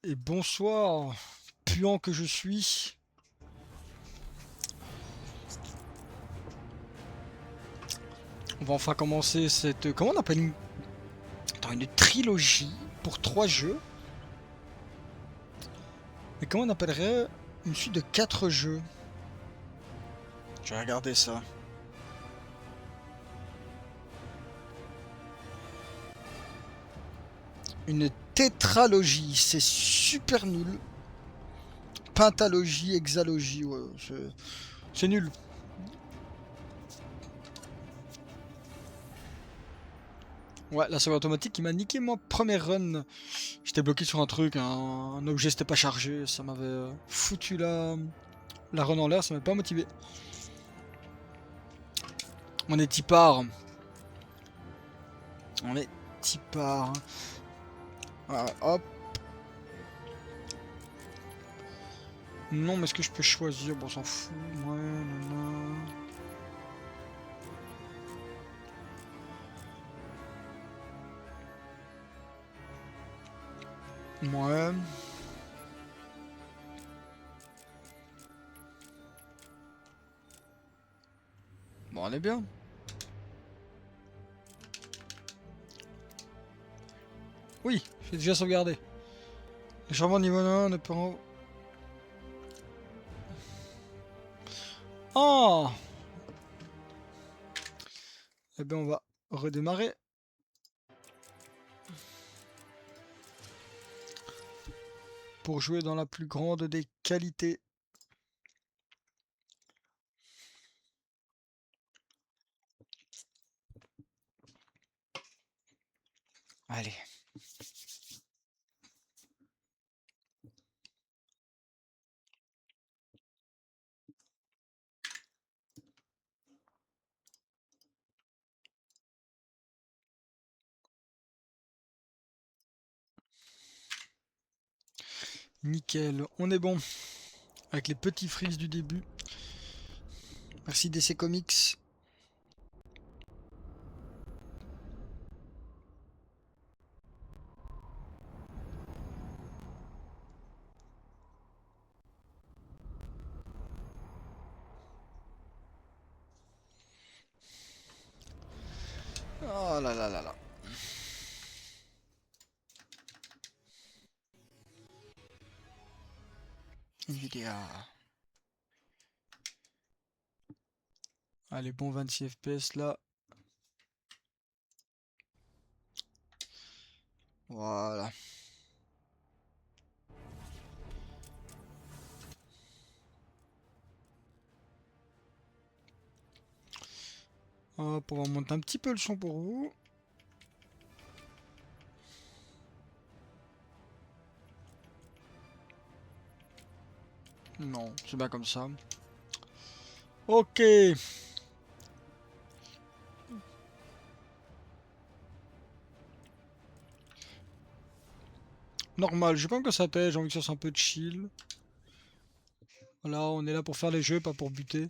Et bonsoir, puant que je suis. On va enfin commencer cette... Comment on appelle une trilogie pour 3 jeux. Mais comment on appellerait une suite de 4 jeux? Je vais regarder ça. Une tétralogie, c'est super nul. Pentalogie, hexalogie, ouais, c'est nul. Ouais, la sauvegarde automatique qui m'a niqué mon premier run. J'étais bloqué sur un truc, un objet s'était pas chargé, ça m'avait foutu la run en l'air, ça m'a pas motivé. On est tipard. On est tipard. Ah, hop. Non, mais est-ce que je peux choisir? Bon, on s'en fout. Ouais, non. Ouais. Bon, on est bien. Oui, j'ai déjà sauvegardé. Le charbon niveau 1 ne peut... Oh! Eh bien, on va redémarrer. Pour jouer dans la plus grande des qualités. Allez. Nickel, on est bon. Avec les petits frises du début. Merci DC Comics. Oh là là là là. Nvidia. Allez, bon 26 FPS là. Voilà. Hop, on va monter un petit peu le son pour vous. Non, c'est bien comme ça. Ok. Normal, je veux pas que ça t'aide, j'ai envie que ça soit un peu chill. Voilà, on est là pour faire les jeux, pas pour buter.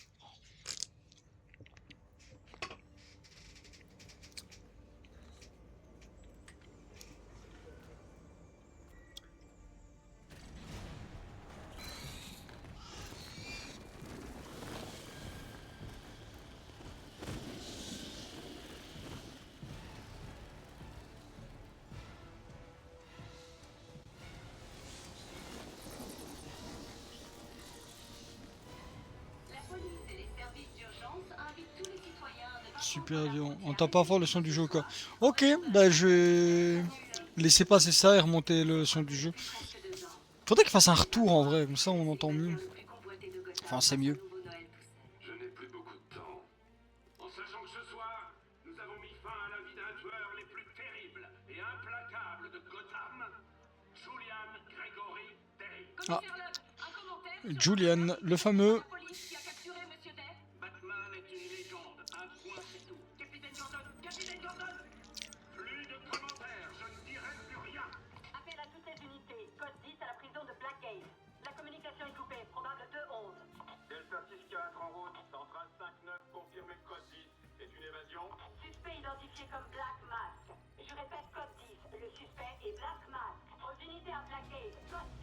Super, on entend pas fort le son du jeu quoi. Ok, bah je vais laisser passer ça et remonter le son du jeu. Faudrait qu'il fasse un retour en vrai, comme ça on entend mieux. Enfin, c'est mieux. Je n'ai plus beaucoup de temps. En sachant que ce soir, nous avons mis fin à la vie d'un tueur les plus terribles et implacables de Gotham, Julian Gregory Day. Ah, Un commentaire sur Julian, le fameux. la police qui a capturé Monsieur Day. Batman est une légende, un point c'est tout. Capitaine Gordon, Capitaine Gordon. Plus de commentaires, je ne dirai plus rien. Appel à toutes les unités. Code 10 à la prison de Blackgate. La communication est coupée. Probable 2-11. Delta 6-4 en route, centrale 5-9, confirmé le code 10. C'est une évasion. Suspect identifié comme Black Mask. Je répète code 10. Le suspect est Black Mask. Aux unités à Blackgate. Code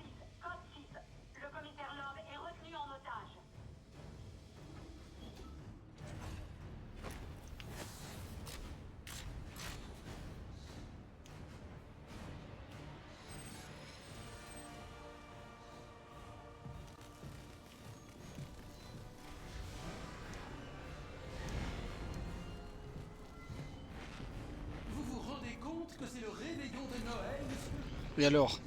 que c'est le réveillon de Noël, monsieur? Et alors?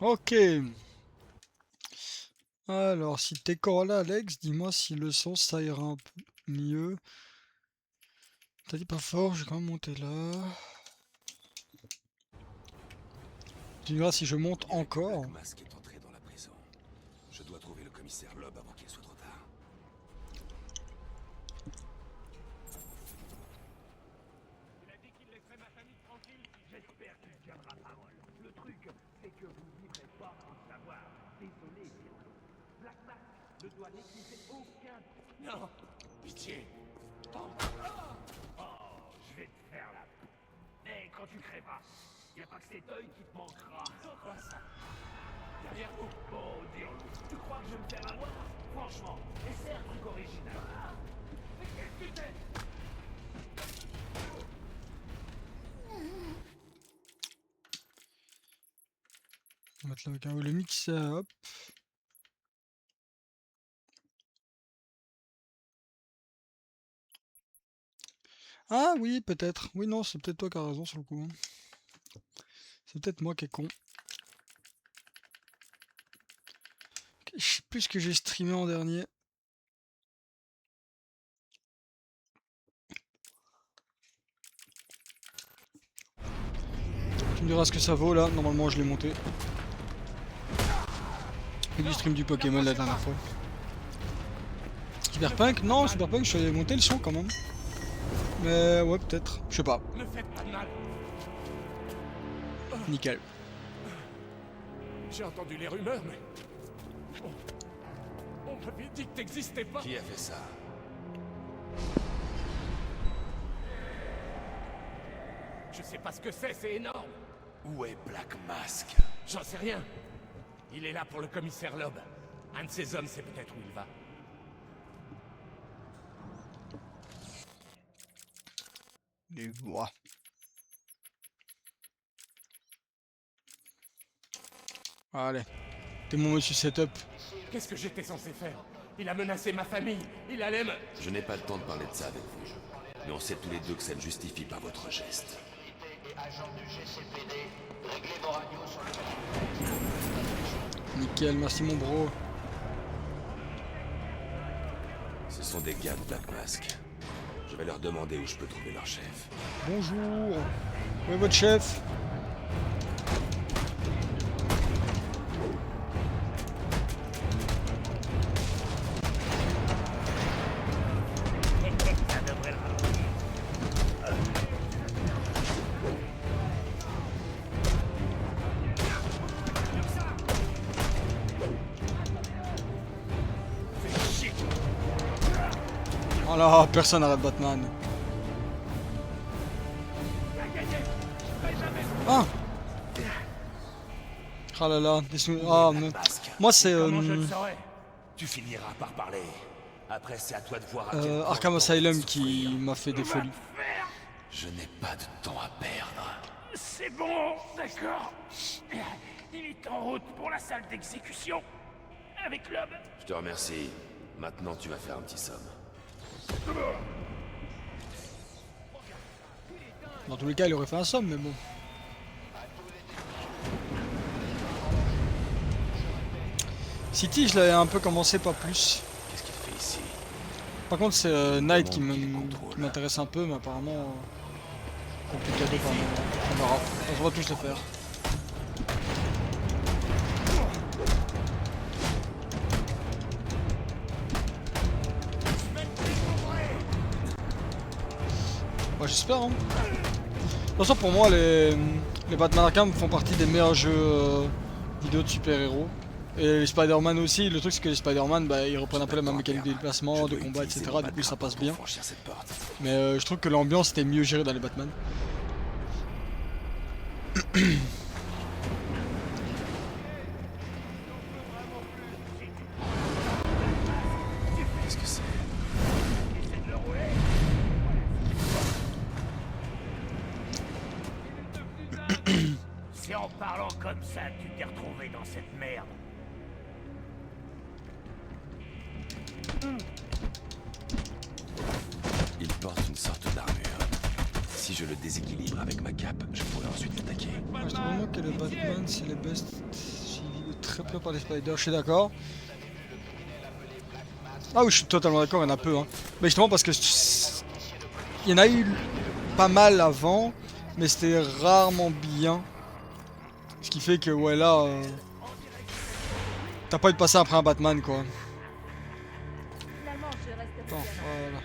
Ok. Alors, si t'es encore là, Alex, dis-moi si le son ça ira un peu mieux. T'as dit pas fort, j'ai quand même monté là. Tu verras si je monte encore. Black Mask est entré dans la prison. Je dois trouver le commissaire Loeb avant qu'il soit trop tard. Il a dit qu'il laisserait ma famille tranquille. J'espère qu'il tiendra parole. Le truc, c'est que vous ne vivrez pas pour le savoir. Désolé, Pirlo. Black Mask ne doit négliger aucun... Non, pitié. Oh, je vais te faire la... Mais quand tu crèveras, y a pas que cet œil qui te manquera. Quoi ça? Derrière vous. Oh, Dieu. Tu crois que je vais me faire avoir? Franchement, essaie un truc original. Mais qu'est-ce que c'est? On va mettre là avec le mixeur, hop. Ah oui, peut-être. Oui, non, c'est peut-être toi qui as raison sur le coup. C'est peut-être moi qui est con. Je sais plus ce que j'ai streamé en dernier. Tu me diras ce que ça vaut là. Normalement, je l'ai monté. Et du stream du Pokémon la dernière fois. Cyberpunk? Non, Cyberpunk, je suis allé monter le son quand même. Mais ouais, peut-être. Je sais pas. Ne faites pas de mal. Nickel. J'ai entendu les rumeurs, mais... On m'avait dit que t'existais pas. Qui a fait ça? Je sais pas ce que c'est énorme. Où est Black Mask? J'en sais rien. Il est là pour le commissaire Loeb. Un de ses hommes sait peut-être où il va. Les voix. Allez. T'es mon monsieur setup. Qu'est-ce que j'étais censé faire? Il a menacé ma famille. Il allait me... Je n'ai pas le temps de parler de ça avec vous. Mais on sait tous les deux que ça ne justifie pas votre geste. Nickel, merci mon bro. Ce sont des gars de Black Mask. Je vais leur demander où je peux trouver leur chef. Bonjour. Où est votre chef? Oh là, personne n'arrête Batman. Ah. Ah là là, ah, mais... moi c'est Comment je le saurais? Tu finiras par parler. Après, c'est à toi de voir à quel point Arkham ton Asylum temps qui souffrir. m'a fait des folies. Je n'ai pas de temps à perdre. C'est bon, d'accord. Il est en route pour la salle d'exécution. Avec Loeb. Je te remercie. Maintenant, tu vas faire un petit somme. Dans tous les cas, il aurait fait un somme, mais bon. City, je l'avais un peu commencé, pas plus. Qu'est-ce qu'il fait ici? Par contre, c'est Knight qui m'intéresse un peu, mais apparemment... compliqué par moment. On verra. On va tous le faire. Bah, j'espère, hein. De toute façon, pour moi, les Batman Arkham font partie des meilleurs jeux vidéo de super-héros. Et les Spider-Man aussi. Le truc, c'est que les Spider-Man, bah, ils reprennent un peu la même mécanique de déplacement, de combat, etc. Du coup, ça passe bien. Mais je trouve que l'ambiance était mieux gérée dans les Batman. C'est en parlant comme ça que tu t'es retrouvé dans cette merde. Il porte une sorte d'armure. Si je le déséquilibre avec ma cape, je pourrais ensuite l'attaquer. Je trouve vraiment que le Batman, c'est le best suivi de très peu par les Spiders, je suis d'accord. Ah oui, je suis totalement d'accord, il y en a peu. Hein. Mais justement parce que il y en a eu pas mal avant, mais c'était rarement bien. Ce qui fait que, ouais, là, t'as pas eu de passer après un Batman, quoi. Attends, voilà.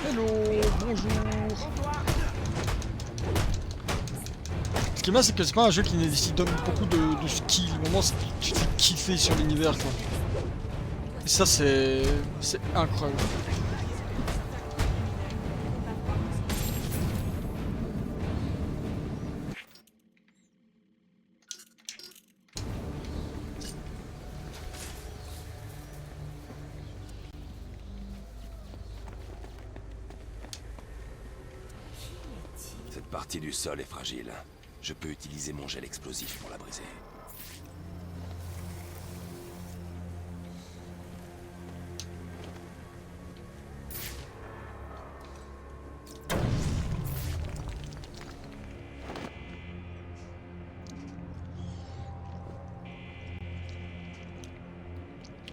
Hello, bonjour. Ce qui est bien, c'est que c'est pas un jeu qui nécessite beaucoup de skill. Vraiment, tu te fais kiffer sur l'univers, quoi. Et ça, c'est incroyable. Cette partie du sol est fragile. Je peux utiliser mon gel explosif pour la briser.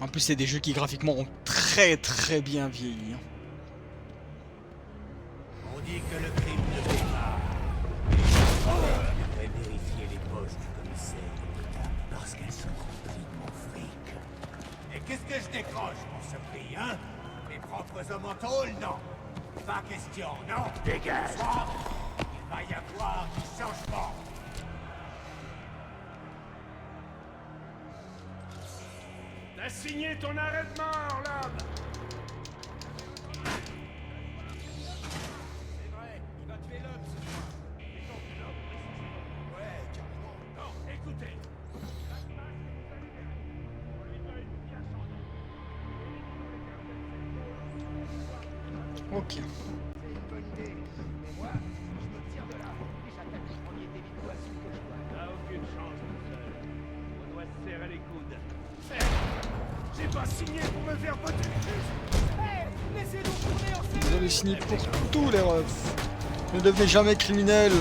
En plus, c'est des jeux qui graphiquement ont très bien vieilli. Hein. On dit que le crime ne paie pas. Je vais vérifier les poches du commissaire parce qu'elles sont remplies de mon fric. Et qu'est-ce que je décroche pour ce prix, hein? Mes propres hommes en tôle, non? Pas question, non? Dégage! Il va y avoir du changement. T'as signé ton arrêt de mort, l'homme! C'est vrai, il va tuer l'homme ce soir. Et non, l'homme, précisément. Ouais, carrément. Non, écoutez. Ok. C'est une bonne idée. Mais moi, je me tire de là. Et j'attaque le premier délit de boisson que je vois. T'as aucune chance tout seul. On doit se serrer les coudes. J'ai pas signé pour me faire botter le cul. Laissez-nous tourner en Vous avez signé pour tous les refs. Ne devenez jamais criminel.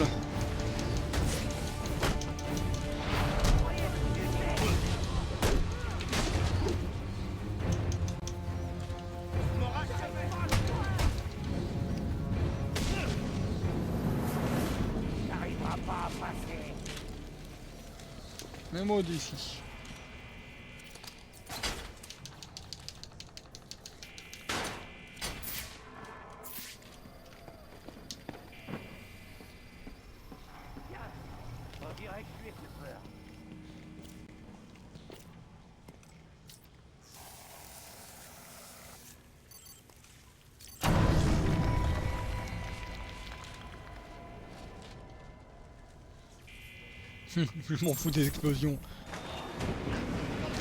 T'arriveras pas à passer. Même au défi. On dirait que tu es fait peur. Je m'en fous des explosions.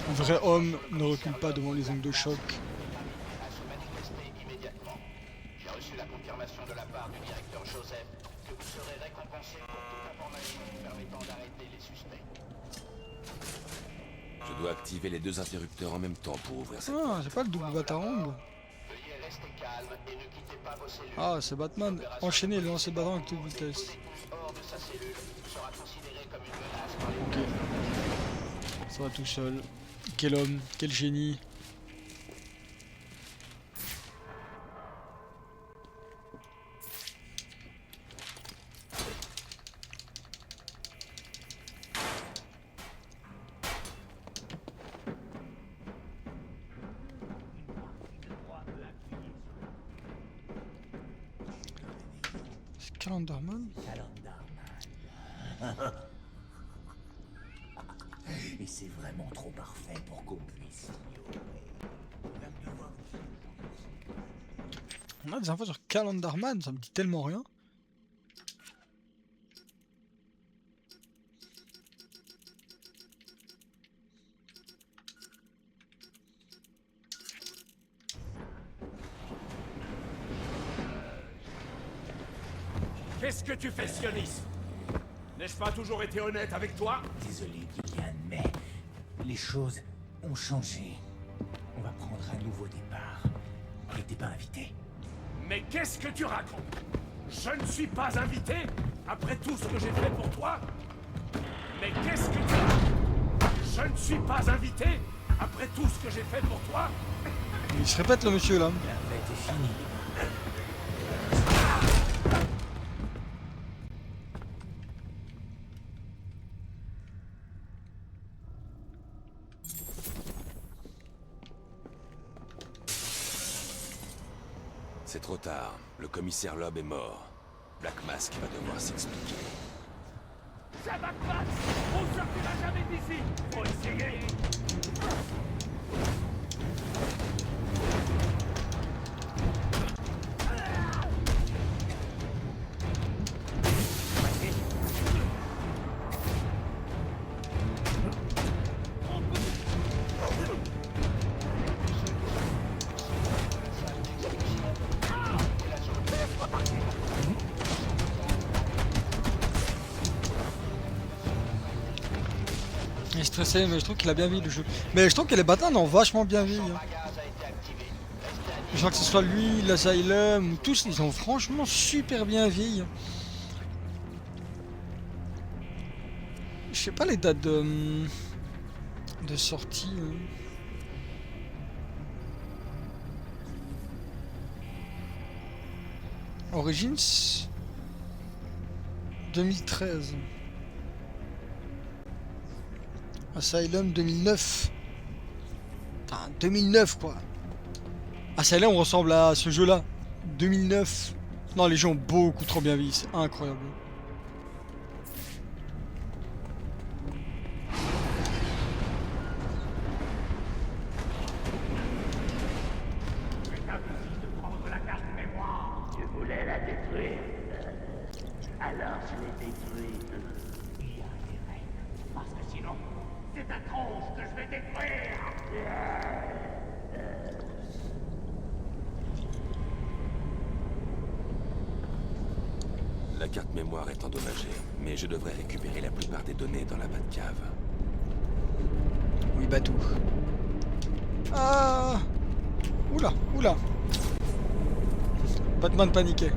Un vrai homme ne recule pas devant les ondes de choc. À se manifester immédiatement. J'ai reçu la confirmation de la part du directeur Joseph que vous serez récompensé pour toute information permettant d'arrêter les suspects. Je dois activer les deux interrupteurs en même temps pour ouvrir cette Ah, c'est pas le double Batarang. Veuillez rester calme et ne quittez pas vos cellules. Ah, c'est Batman. Enchaîner et lancer Batarang avec toute vitesse. Hors de sa cellule sera considéré comme une menace par les Ok. Ça va tout seul. Quel homme, quel génie. C'est Calendarman. Et c'est vraiment trop parfait pour qu'on puisse ignorer. Même devoir. On a des infos sur Calendarman, ça me dit tellement rien. Qu'est-ce que tu fais, sioniste? N'ai-je pas toujours été honnête avec toi? Désolé, Gillian, mais les choses ont changé. On va prendre un nouveau départ. Et t'es pas invité. Mais qu'est-ce que tu racontes? Je ne suis pas invité? Après tout ce que j'ai fait pour toi? Mais qu'est-ce que tu racontes? Je ne suis pas invité? Après tout ce que j'ai fait pour toi? Il se répète le monsieur là. La fête est finie. C'est trop tard. Le commissaire Loeb est mort. Black Mask va devoir s'expliquer. Ça va pas! On sortira jamais d'ici! Faut essayer! Il est stressé, mais je trouve qu'il a bien vu le jeu. Mais je trouve que les bâtards ont vachement bien vu. Hein. Je crois que ce soit lui, l'Asylum, tous, ils ont franchement super bien vieilli. Je sais pas les dates de sortie. Hein. Origins 2013. Asylum 2009. Putain, 2009 quoi. Asylum ressemble à ce jeu là. 2009. Non, les jeux ont beaucoup trop bien vieilli, c'est incroyable. La carte mémoire est endommagée, mais je devrais récupérer la plupart des données dans la Batcave. Oui, bah tout. Ah. Oula, oula. Batman paniqué.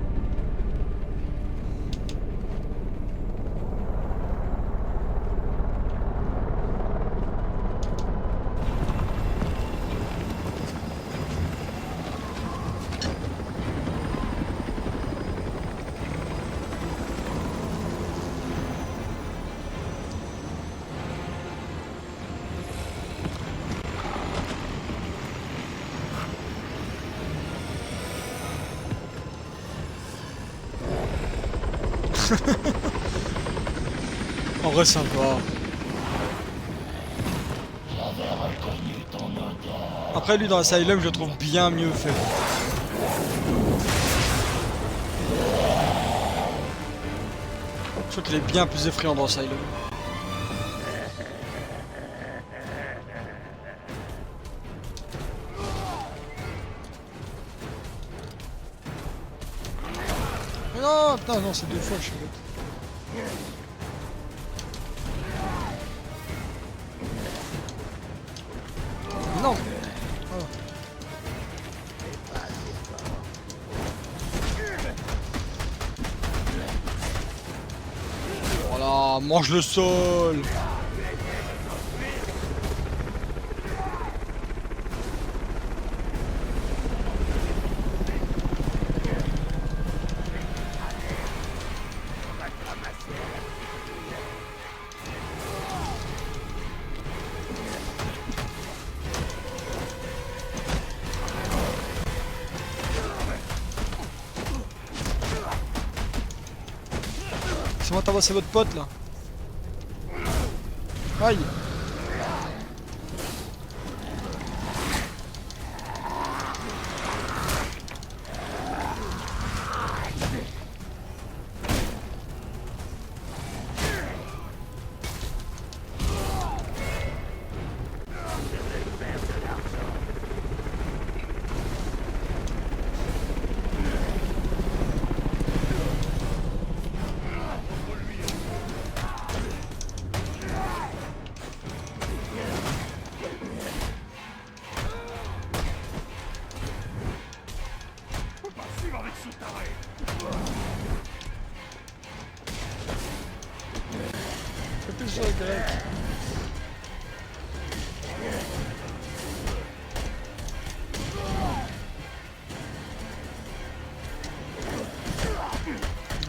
En vrai, sympa. Après, lui, dans Asylum, je le trouve bien mieux fait. Je trouve qu'il est bien plus effrayant dans Asylum. Mais non, putain, non, c'est deux fois, je suis bête. Non. Oh. Voilà, mange le sol. C'est moi tabasser votre pote là. Aïe. ça, Greg.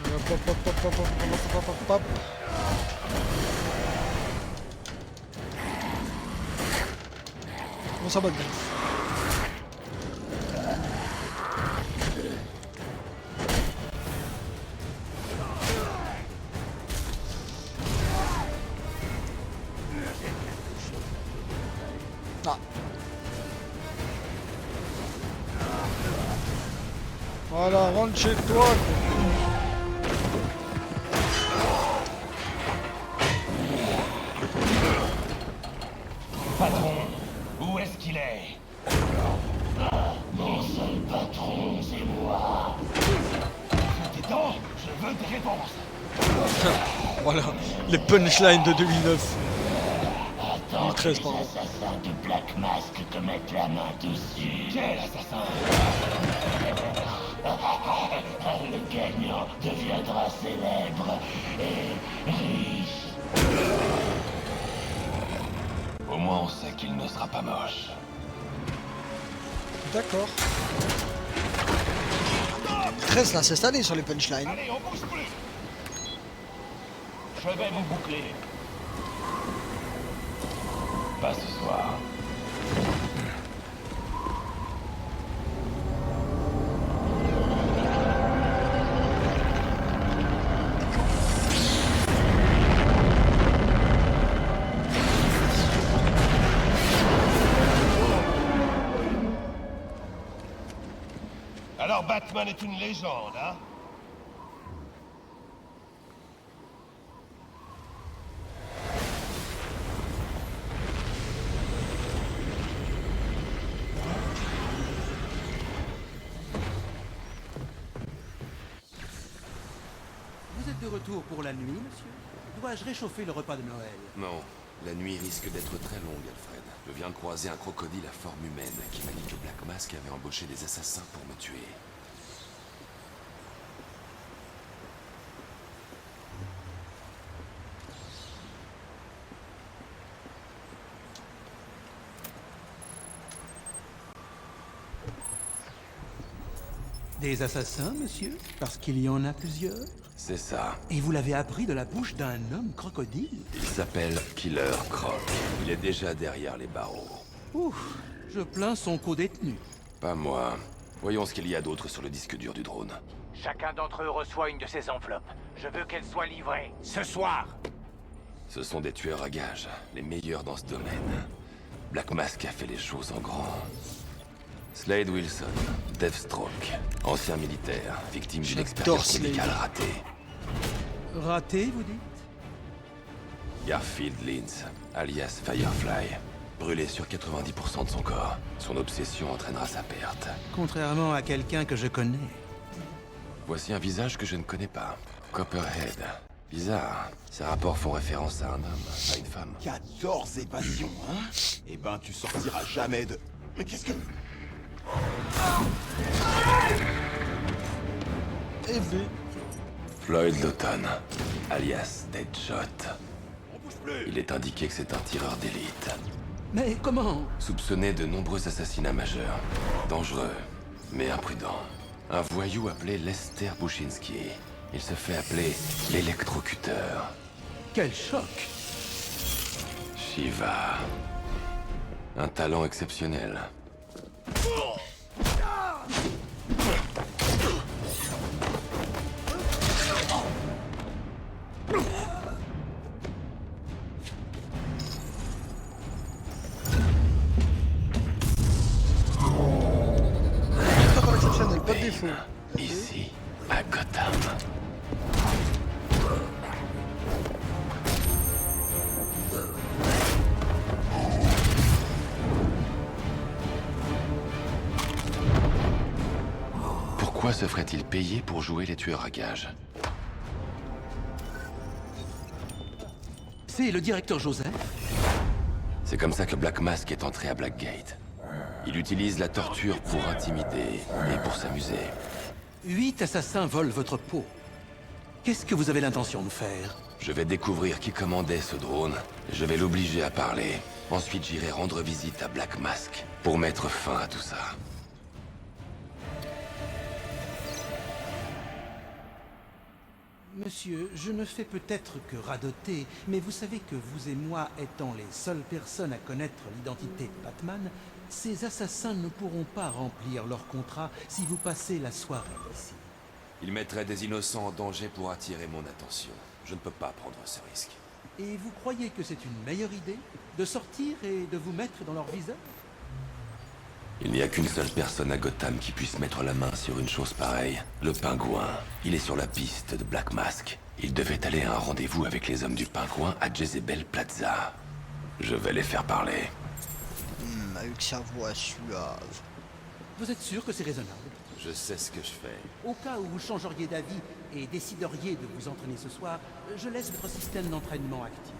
Hop, hop, hop, hop, hop, hop, hop, hop, hop. Comment ça va, Greg? Ah. Voilà, rentre chez toi. Patron, où est-ce qu'il est? Mon seul patron, c'est moi. Petit temps, je veux des réponses. Voilà, les punchlines de 2009. 2013, pardon. Les assassins de Black Mask te mettent la main dessus. Quel assassin? Le gagnant deviendra célèbre et riche. Au moins on sait qu'il ne sera pas moche. D'accord. 13 là, c'est cette année sur les punchlines. Allez, on bouge plus. Je vais vous boucler. Pas ce soir. Alors Batman est une légende, hein? Vous êtes de retour pour la nuit, monsieur? Dois-je réchauffer le repas de Noël? Non, la nuit risque d'être très longue, Alfred. Je viens de croiser un crocodile à forme humaine qui m'a dit que Black Mask avait embauché des assassins pour me tuer. Des assassins, monsieur? Parce qu'il y en a plusieurs? C'est ça. Et vous l'avez appris de la bouche d'un homme crocodile? Il s'appelle Killer Croc. Il est déjà derrière les barreaux. Ouf, je plains son co-détenu. Pas moi. Voyons ce qu'il y a d'autre sur le disque dur du drone. Chacun d'entre eux reçoit une de ces enveloppes. Je veux qu'elle soit livrée ce soir. Ce sont des tueurs à gages, les meilleurs dans ce domaine. Black Mask a fait les choses en grand. Slade Wilson, Deathstroke, ancien militaire, victime d'une J'adore expérience Slade. médicale ratée. Raté, vous dites? Garfield Lynch, alias Firefly, brûlé sur 90% de son corps. Son obsession entraînera sa perte. Contrairement à quelqu'un que je connais. Voici un visage que je ne connais pas. Copperhead. Bizarre. Ces rapports font référence à un homme, à une femme. 14 évasions, hein? Eh ben, tu sortiras jamais de... Mais qu'est-ce que... Et B. Floyd Lawton, alias Deadshot. On bouge plus! Il est indiqué que c'est un tireur d'élite. Mais comment? Soupçonné de nombreux assassinats majeurs. Dangereux, mais imprudent. Un voyou appelé Lester Bushinsky. Il se fait appeler l'électrocuteur. Quel choc! Shiva. Un talent exceptionnel. Pas exceptionnel, pas de défaut. Ici, à Gotham. Pourquoi se ferait-il payer pour jouer les tueurs à gages? C'est le directeur Joseph? C'est comme ça que Black Mask est entré à Blackgate. Il utilise la torture pour intimider et pour s'amuser. 8 assassins volent votre peau. Qu'est-ce que vous avez l'intention de faire? Je vais découvrir qui commandait ce drone. Je vais l'obliger à parler. Ensuite, j'irai rendre visite à Black Mask pour mettre fin à tout ça. Monsieur, je ne fais peut-être que radoter, mais vous savez que vous et moi étant les seules personnes à connaître l'identité de Batman, ces assassins ne pourront pas remplir leur contrat si vous passez la soirée ici. Ils mettraient des innocents en danger pour attirer mon attention. Je ne peux pas prendre ce risque. Et vous croyez que c'est une meilleure idée de sortir et de vous mettre dans leur viseur? Il n'y a qu'une seule personne à Gotham qui puisse mettre la main sur une chose pareille. Le Pingouin. Il est sur la piste de Black Mask. Il devait aller à un rendez-vous avec les hommes du Pingouin à Jezebel Plaza. Je vais les faire parler. Avec sa voix suave. Vous êtes sûr que c'est raisonnable? Je sais ce que je fais. Au cas où vous changeriez d'avis et décideriez de vous entraîner ce soir, je laisse votre système d'entraînement actif.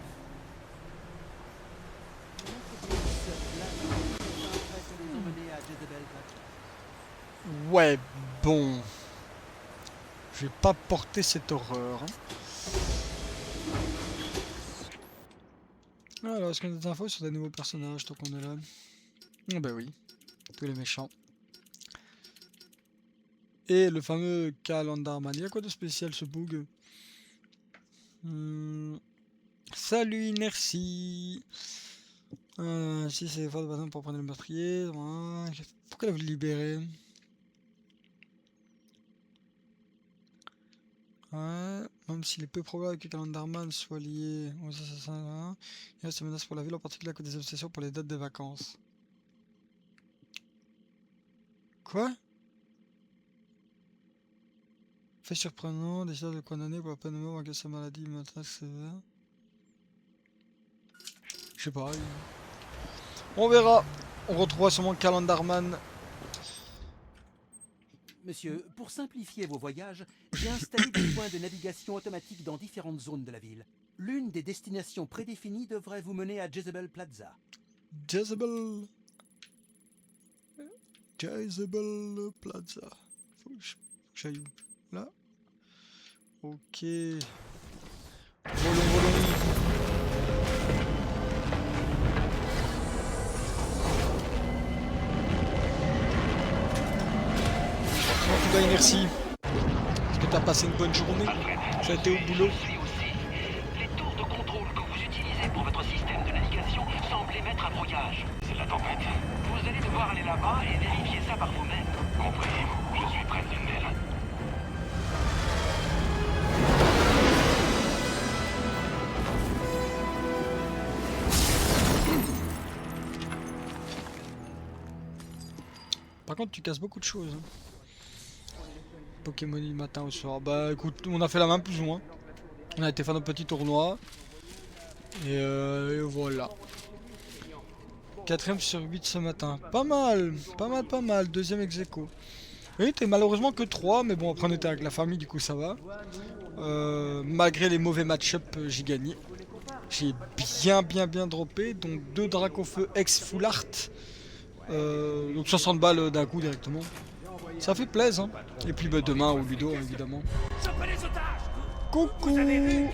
Ouais, bon. Je vais pas porter cette horreur. Alors, est-ce qu'on a des infos sur des nouveaux personnages tant qu'on est là? Ah bah oui, tous les méchants. Et le fameux Calendarman. Il y a quoi de spécial ce bug? Salut Inertie. Si c'est fort de bâton pour prendre le meurtrier. Pourquoi vous le libérer? Ouais, même s'il est peu probable que Calendarman soit lié aux assassins, il reste une menace pour la ville, en particulier à cause des obsessions pour les dates des vacances. Quoi? Fait surprenant, décide de condamner pour la peine de mort malgré sa maladie mentale sévère. Je sais pas. On verra. On retrouvera sûrement Calendarman. Monsieur, pour simplifier vos voyages, j'ai installé des points de navigation automatique dans différentes zones de la ville. L'une des destinations prédéfinies devrait vous mener à Jezebel Plaza. Jezebel Plaza. Faut que j'aille où? Là. Ok. Volons. Comment tu vas, Inertie? Est-ce que t'as passé une bonne journée? Tu as été au boulot? Les tours de contrôle que vous utilisez pour votre système de navigation semblent émettre un brouillage. C'est la tempête. Vous allez devoir aller là-bas et vérifier ça par vous-même. Compris. Je suis près d'une mêle. Par contre, tu casses beaucoup de choses. Pokémon du matin au soir. Bah écoute, on a fait la même plus ou moins. On a été faire notre petit tournoi. Et voilà. 4ème sur 8 ce matin. Pas mal. Deuxième ex-aequo. Oui, t'es malheureusement que 3, mais bon, après on était avec la famille, du coup ça va. Malgré les mauvais match-up, j'ai gagné. J'ai bien droppé. Donc 2 Dracofeu ex-full art. Donc 60 balles d'un coup directement. Ça fait plaisir. Hein. Et puis bah, demain au Ludo évidemment. Coucou. Allez,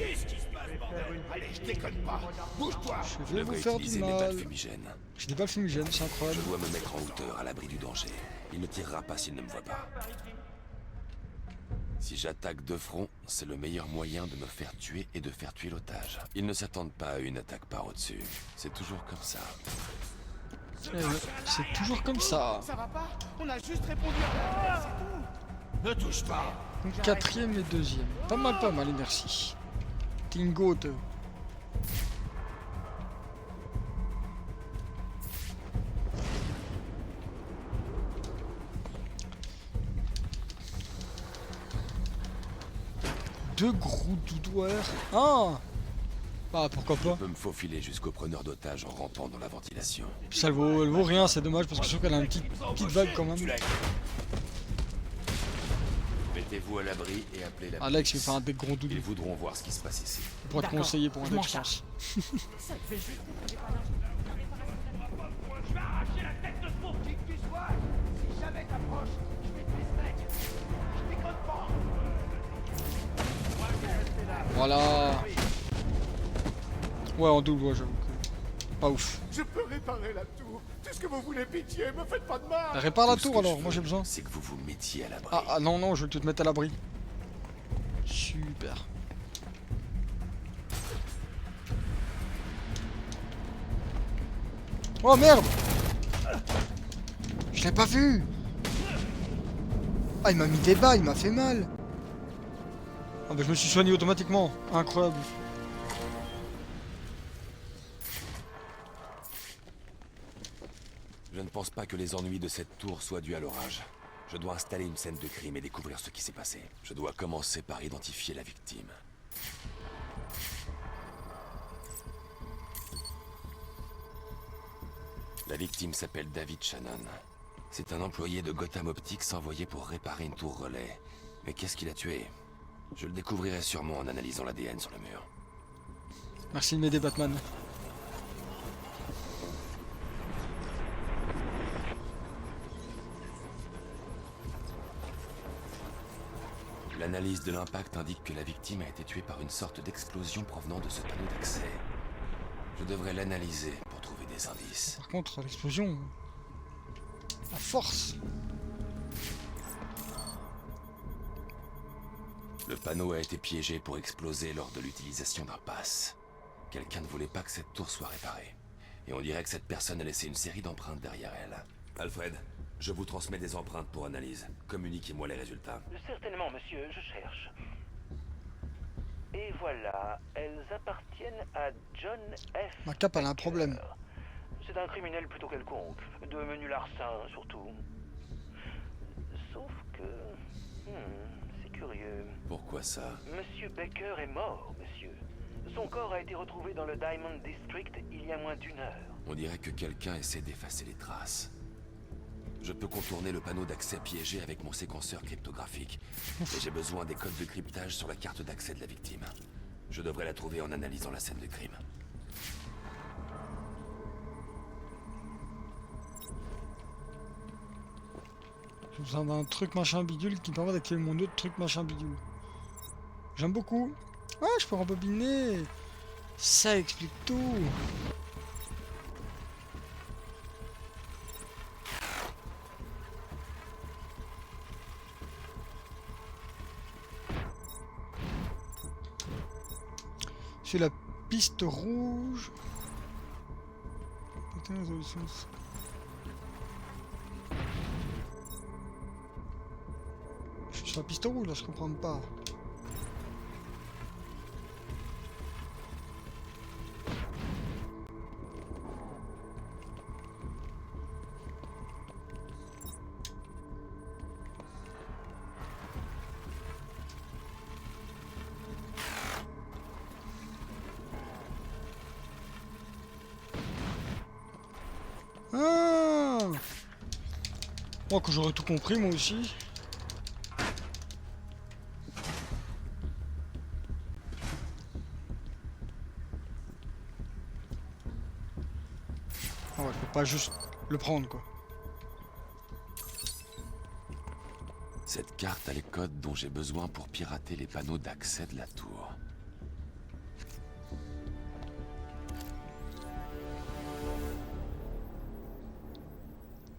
je déconne pas. Bouge-toi. Je vais vous faire du mal. Fumigène. J'ai des balles fumigènes, c'est incroyable. Je dois me mettre en hauteur à l'abri du danger. Il ne tirera pas s'il ne me voit pas. Si j'attaque de front, c'est le meilleur moyen de me faire tuer et de faire tuer l'otage. Ils ne s'attendent pas à une attaque par au-dessus. C'est toujours comme ça. C'est toujours comme ça. Ça va pas? On a juste répondu à c'est tout. Ne touche pas. Donc 4ème et 2ème. Pas mal, et merci. Tingo. Deux gros doudoueurs. Ah! Bah pourquoi pas. Je peux me faufiler jusqu'au preneur d'otages en rampant dans la ventilation. Ça elle vaut rien, c'est dommage parce que je trouve qu'elle a une petite vague quand même. Mettez-vous à l'abri et appelez la Alex il police. fait un des gros doudous. Ils voudront voir ce qui se passe ici. Pour être conseillé pour un deck, je pense. Je vais arracher la tête de ce pauvre qui que tu sois. Si jamais t'approches, je vais te les steaks. Je déconne pas. Voilà. Ouais, en double, ouais, j'avoue que... Pas ouf. Je peux réparer la tour. Tout ce que vous voulez, pitié, me faites pas de mal. Répare la Tout ce tour que alors, je moi j'ai veux, besoin. C'est que vous vous mettiez à l'abri. Ah non, non, je veux que tu te mettes à l'abri. Super. Oh merde! Je l'ai pas vu! Ah, il m'a mis des balles, il m'a fait mal! Ah bah je me suis soigné automatiquement, incroyable. Je ne pense pas que les ennuis de cette tour soient dus à l'orage. Je dois installer une scène de crime et découvrir ce qui s'est passé. Je dois commencer par identifier la victime. La victime s'appelle David Shannon. C'est un employé de Gotham Optics envoyé pour réparer une tour relais. Mais qu'est-ce qu'il a tué? Je le découvrirai sûrement en analysant l'ADN sur le mur. Merci de m'aider, Batman. L'analyse de l'impact indique que la victime a été tuée par une sorte d'explosion provenant de ce panneau d'accès. Je devrais l'analyser pour trouver des indices. Par contre, l'explosion... La force! Le panneau a été piégé pour exploser lors de l'utilisation d'un pass. Quelqu'un ne voulait pas que cette tour soit réparée. Et on dirait que cette personne a laissé une série d'empreintes derrière elle. Alfred, je vous transmets des empreintes pour analyse. Communiquez-moi les résultats. Certainement, monsieur, je cherche. Et voilà, elles appartiennent à John F. Ma cape, elle a un problème. C'est un criminel plutôt quelconque, de menu larcin surtout. Sauf que... c'est curieux. Pourquoi ça? Monsieur Baker est mort, monsieur. Son corps a été retrouvé dans le Diamond District il y a moins d'1 heure. On dirait que quelqu'un essaie d'effacer les traces. Je peux contourner le panneau d'accès piégé avec mon séquenceur cryptographique. Mais j'ai besoin des codes de cryptage sur la carte d'accès de la victime. Je devrais la trouver en analysant la scène de crime. J'ai besoin d'un truc machin bidule qui me permet d'activer mon autre truc machin bidule. J'aime beaucoup. Ah, je peux rembobiner. Ça explique tout. C'est la piste rouge. Putain, résolution. Je suis sur la piste rouge là, je comprends pas. Ah! Moi que j'aurais tout compris moi aussi. Ah ouais, je peux pas juste le prendre quoi. Cette carte a les codes dont j'ai besoin pour pirater les panneaux d'accès de la tour.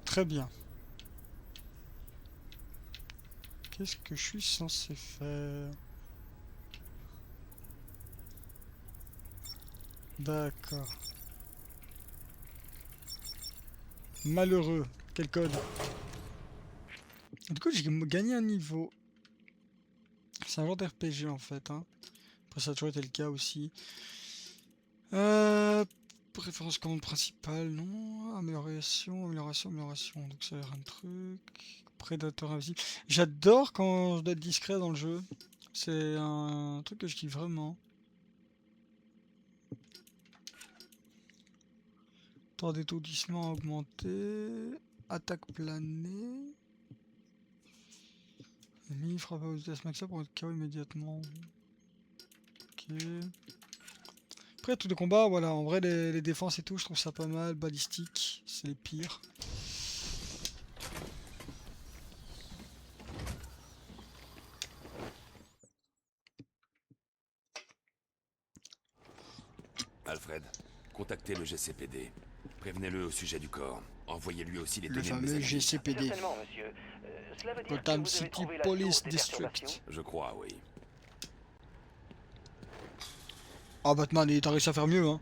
Très bien. Qu'est-ce que je suis censé faire? D'accord. Malheureux. Quel code? Du coup, j'ai gagné un niveau. C'est un genre d'RPG en fait. Hein. Après, ça a toujours été le cas aussi. Préférence commande principale, non. Amélioration, amélioration, amélioration. Donc ça a l'air un truc. Prédateur invisible. J'adore quand je dois être discret dans le jeu. C'est un truc que je kiffe vraiment. Temps d'étourdissement augmenté. Attaque planée. Ennemi frappe à vitesse maximum pour être KO immédiatement. Ok. Après, tout de combat, voilà, en vrai, les défenses et tout, je trouve ça pas mal. Balistique, c'est les pires. Alfred, contactez le GCPD. Prévenez-le au sujet du corps. Envoyez-lui aussi les Le données de mes fameux analyses. GCPD. Certainement, monsieur. Cela veut dire Gotham que vous avez City trouvé la Police source des perturbations? District. Je crois, oui. Ah Batman, il t'a réussi à faire mieux, hein.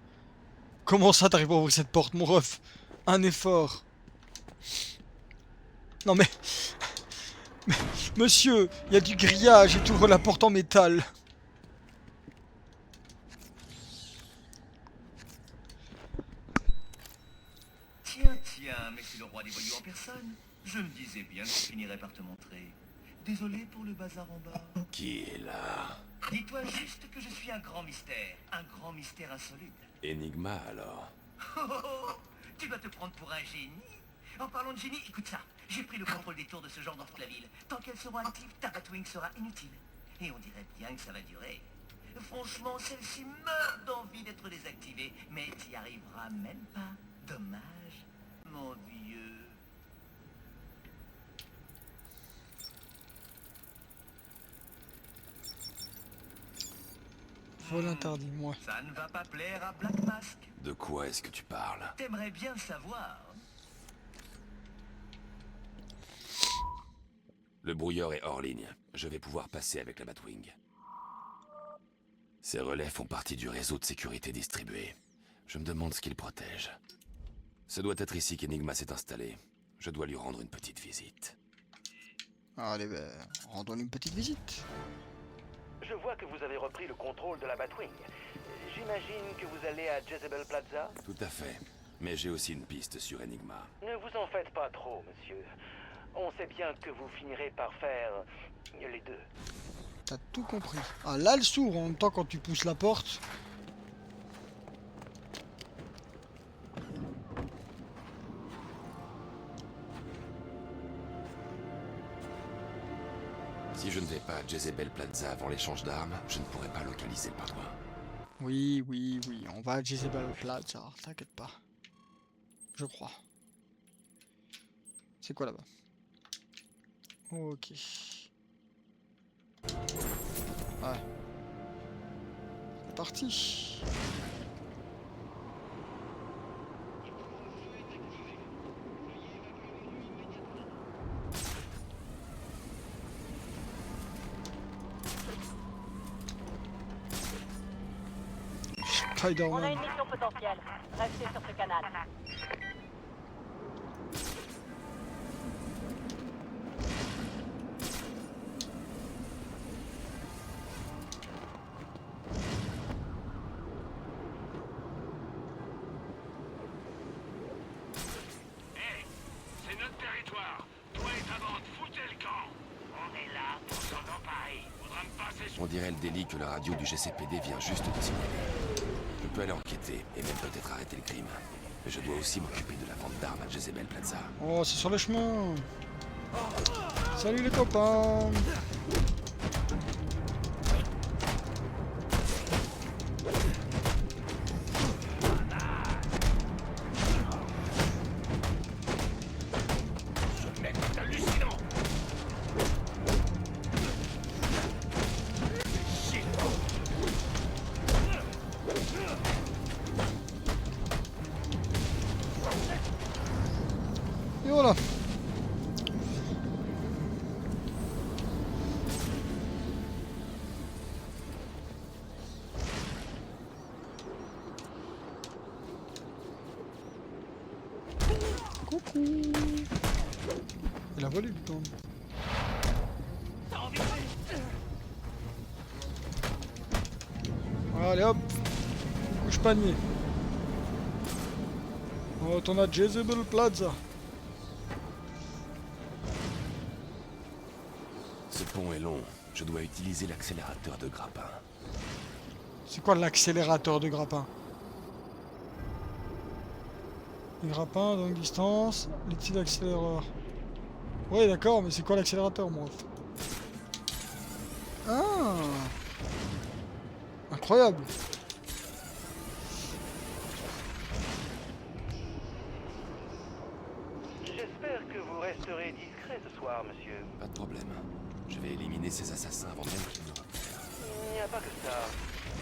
Comment ça t'arrives à ouvrir cette porte, mon ref? Un effort. Non mais... mais monsieur, il y a du grillage et tu ouvres la porte en métal. Tiens, mais c'est le roi des voyous en personne. Je me disais bien que je finirais par te montrer. Désolé pour le bazar en bas. Qui est là? Dis-toi juste que je suis un grand mystère insoluble. Enigma, alors. Oh, oh, oh, tu dois te prendre pour un génie. En parlant de génie, écoute ça. J'ai pris le contrôle des tours de ce genre dans toute la ville. Tant qu'elles seront actives, ta Batwing sera inutile. Et on dirait bien que ça va durer. Franchement, celle-ci meurt d'envie d'être désactivée, mais t'y arriveras même pas. Dommage, mon vieux. Vol interdit, moi. Ça ne va pas plaire à Black Mask. De quoi est-ce que tu parles? T'aimerais bien savoir. Le brouilleur est hors ligne. Je vais pouvoir passer avec la Batwing. Ces relais font partie du réseau de sécurité distribué. Je me demande ce qu'ils protègent. Ce doit être ici qu'Enigma s'est installé. Je dois lui rendre une petite visite. Allez, ben, rendons-lui une petite visite. Je vois que vous avez repris le contrôle de la Batwing. J'imagine que vous allez à Jezebel Plaza? Tout à fait. Mais j'ai aussi une piste sur Enigma. Ne vous en faites pas trop, monsieur. On sait bien que vous finirez par faire les deux. T'as tout compris. Ah, là, le s'ouvre en même temps quand tu pousses la porte. Si je ne vais pas à Jezebel Plaza avant l'échange d'armes, je ne pourrai pas localiser le pingouin. Oui, oui, oui. On va à Jezebel Plaza. T'inquiète pas. Je crois. C'est quoi là-bas? Ok. Ouais. C'est parti. On a Spider-Man. une mission potentielle. Restez sur ce canal. Hé, c'est notre territoire. Toi et ta bande, foutez le camp. On est là pour s'en emparer. Faudra me passer sur... On dirait le délit que la radio du GCPD vient juste de signaler. Je peux aller enquêter et même peut-être arrêter le crime. Mais je dois aussi m'occuper de la vente d'armes à Jezebel Plaza. Oh, c'est sur le chemin. Salut les copains. Mec, c'est hallucinant. Et voilà. Coucou. Il a volé du temps. Allez hop. Couche panier. On retourne à Jezebel Plaza. Ce pont est long. Je dois utiliser l'accélérateur de grappin. C'est quoi l'accélérateur de grappin? Le grappin, longue distance, l'outil d'accéléreur. Oui d'accord, mais c'est quoi l'accélérateur moi? Ah, incroyable. J'espère que vous resterez discret ce soir, monsieur. Pas de problème. Je vais éliminer ces assassins avant même qu'ils ne repèrent. Il n'y a pas que ça.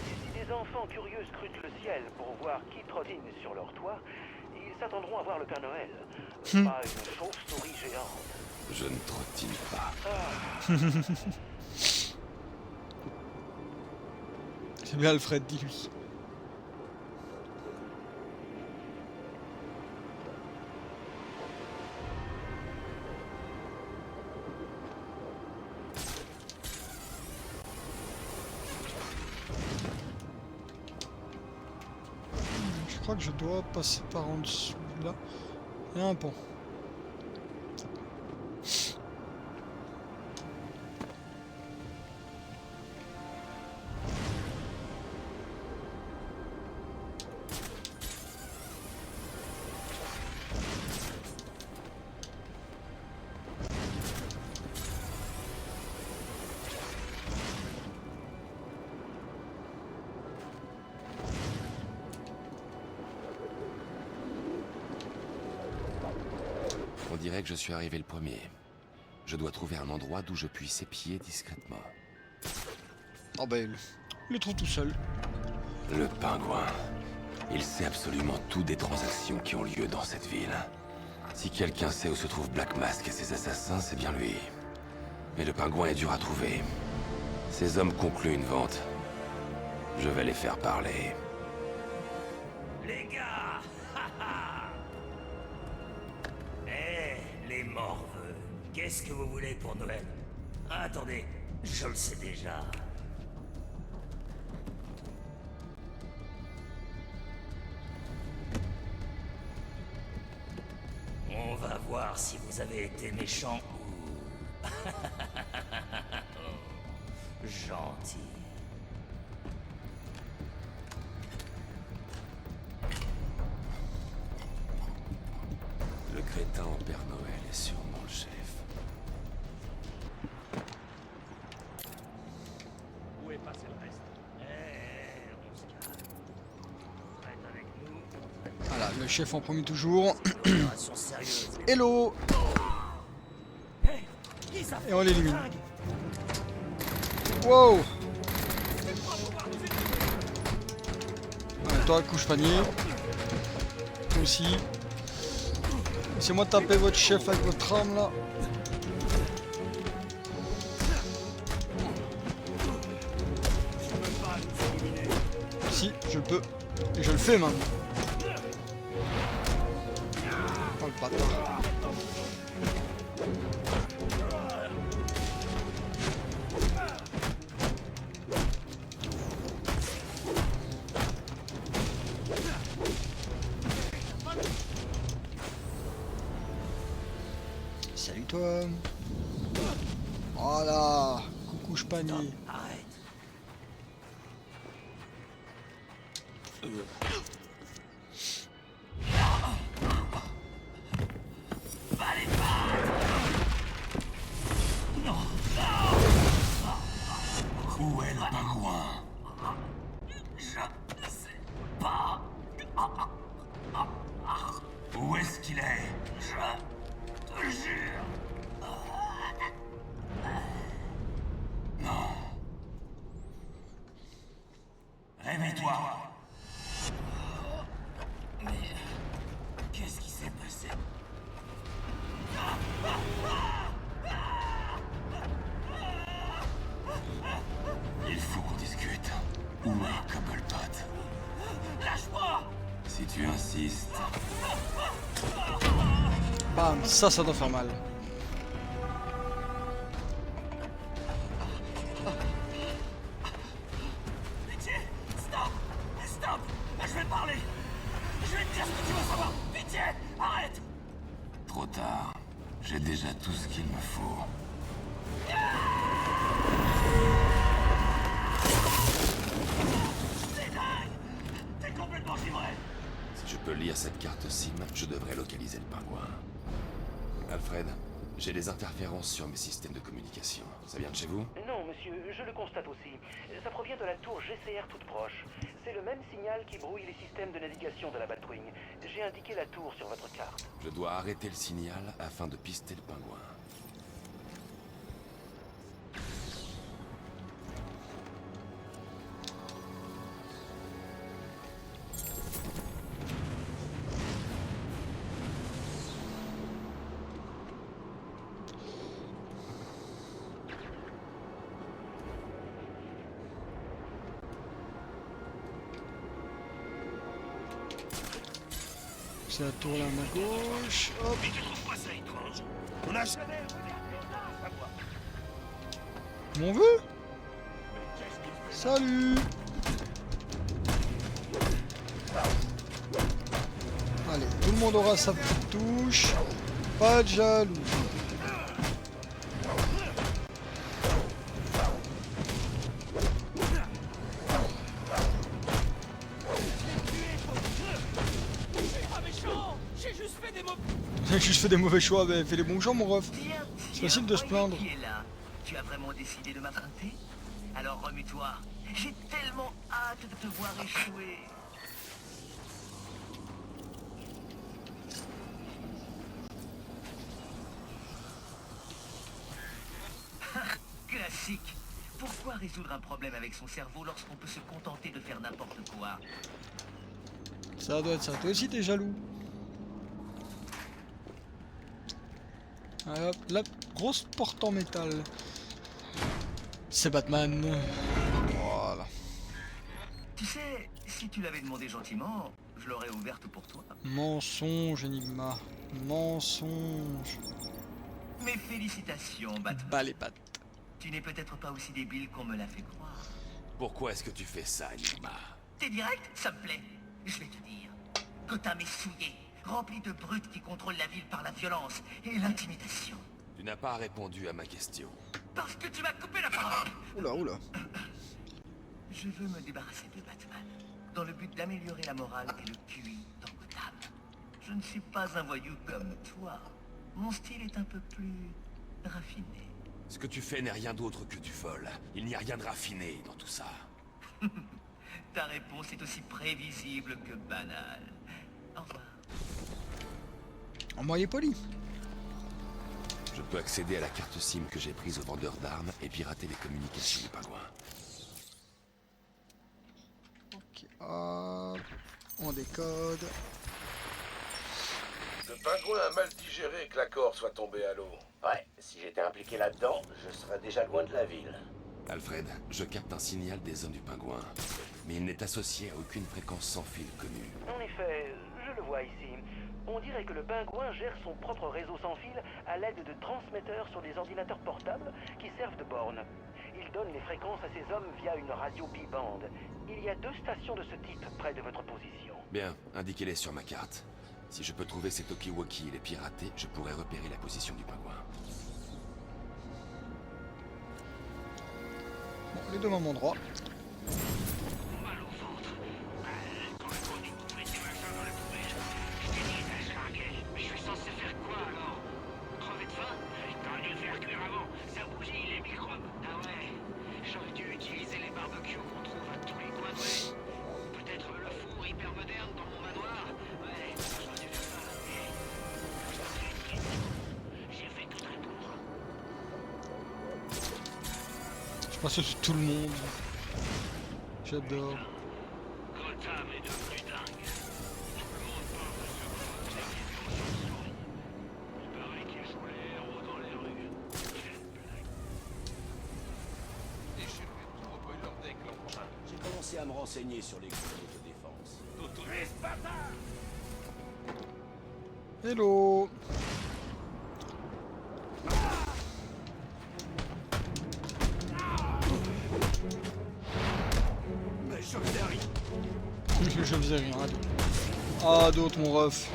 Des idées les enfants curieux scrutent le ciel pour voir qui trottine sur leur toit, ils s'attendront à voir le Père Noël. Pas une chauve-souris géante. Je ne trottine pas. C'est bien Alfred, dis-lui. Je crois que je dois passer par en dessous là. Il y a un pont. On dirait que je suis arrivé le premier. Je dois trouver un endroit d'où je puisse épier discrètement. Oh ben, il le trouve tout seul. Le pingouin. Il sait absolument tout des transactions qui ont lieu dans cette ville. Si quelqu'un sait où se trouve Black Mask et ses assassins, c'est bien lui. Mais le pingouin est dur à trouver. Ces hommes concluent une vente. Je vais les faire parler. Les gars! Les morveux, qu'est-ce que vous voulez pour Noël? Attendez, je le sais déjà. On va voir si vous avez été méchant ou... gentil. Le crétin en Père Noël est sûrement le chef. Où est passé le reste? On se calme. Reste avec nous. Voilà, le chef en premier toujours. Opération sérieuse. Hello. Hey, qui ça fait? Et on l'élimine. Wow. Ouais, toi, couche panier. Toi aussi. Laissez-moi taper votre chef avec votre arme là. Si, je le peux. Et je le fais maintenant. Oh le bâtard. Salut toi. Voilà. Coucou panier. Arrête. Où est le pingouin? Je sais pas. Où est-ce qu'il est? Je te jure. Non. Réveille-toi. Mais qu'est-ce qui s'est passé? Il faut qu'on discute. Où est Cobblepot? Lâche-moi! Si tu insistes. Bam, ça doit faire mal. Pitié! Stop! Stop! Je vais parler! Je vais te dire ce que tu veux savoir! Pitié! Arrête! Trop tard. J'ai déjà tout ce qu'il me faut. T'es dingue! T'es complètement givré! Si je peux lire cette carte SIM, je devrais localiser le pingouin. Alfred, j'ai des interférences sur mes systèmes de communication. Ça vient de chez vous? Non, monsieur, je le constate aussi. Ça provient de la tour GCR toute proche. C'est le même signal qui brouille les systèmes de navigation de la Batwing. J'ai indiqué la tour sur votre carte. Je dois arrêter le signal afin de pister le pingouin. C'est la tour là à ma gauche. Hop. Mais tu trouves pas ça étrange? On a jamais savoir. Mon vœu. Salut. Allez, tout le monde aura sa petite touche. Pas de jaloux. J'ai juste fait des mauvais choix, mais fais les bons choix, mon ref. C'est facile de se plaindre. Qui est là? Tu as vraiment décidé de m'affronter? Alors remue-toi. J'ai tellement hâte de te voir échouer. Classique. Pourquoi résoudre un problème avec son cerveau lorsqu'on peut se contenter de faire n'importe quoi? Ça doit être ça. Toi aussi, t'es jaloux. Allez, hop, la grosse porte en métal. C'est Batman. Voilà. Tu sais, si tu l'avais demandé gentiment, je l'aurais ouverte pour toi. Mensonge, Enigma. Mensonge. Mes félicitations, Batman. Bas les pattes. Tu n'es peut-être pas aussi débile qu'on me l'a fait croire. Pourquoi est-ce que tu fais ça, Enigma? T'es direct? Ça me plaît. Je vais te dire. Gotham est souillé, rempli de brutes qui contrôlent la ville par la violence et l'intimidation. Tu n'as pas répondu à ma question. Parce que tu m'as coupé la parole. Oula, oula. Je veux me débarrasser de Batman, dans le but d'améliorer la morale et le QI dans Gotham. Je ne suis pas un voyou comme toi. Mon style est un peu plus raffiné. Ce que tu fais n'est rien d'autre que du vol. Il n'y a rien de raffiné dans tout ça. Ta réponse est aussi prévisible que banale. Au revoir. Envoyez poli. Je peux accéder à la carte SIM que j'ai prise au vendeur d'armes et pirater les communications du pingouin. Ok, hop. On décode. Le pingouin a mal digéré que l'accord soit tombé à l'eau. Ouais, si j'étais impliqué là-dedans, je serais déjà loin de la ville. Alfred, je capte un signal des hommes du pingouin, mais il n'est associé à aucune fréquence sans fil connue. En effet, je le vois ici. On dirait que le pingouin gère son propre réseau sans fil à l'aide de transmetteurs sur des ordinateurs portables qui servent de borne. Il donne les fréquences à ses hommes via une radio bi-bande. Il y a 2 stations de ce type près de votre position. Bien, indiquez-les sur ma carte. Si je peux trouver ces Tokiwoki et les pirater, je pourrai repérer la position du pingouin. Bon, les deux mêmes endroits. Mal au ventre. Quand je connais que vous mettez ma femme dans la poubelle, je t'ai dit d'aller larguer. Mais je suis censé faire quoi alors? Crever de faim? T'aurais dû le faire cuire avant. Ça bougie, les microbes. Ah ouais. J'aurais dû utiliser les barbecues qu'on trouve à tous les coins de rue. Peut-être le four hyper moderne dans mon manoir. Ouais, j'aurais dû faire ça. J'ai fait tout répondre. Je pense que c'est tout le monde. J'adore. Gotham est devenu dingue. Tout le monde parle de ce gros service de ressources. Il paraît qu'ils jouent les héros dans les rues. Quelle blague. J'ai commencé à me renseigner sur les groupes d'autodéfense. Hello. Mais je faisais rien. Je faisais rien. Ah, d'autres, mon ref.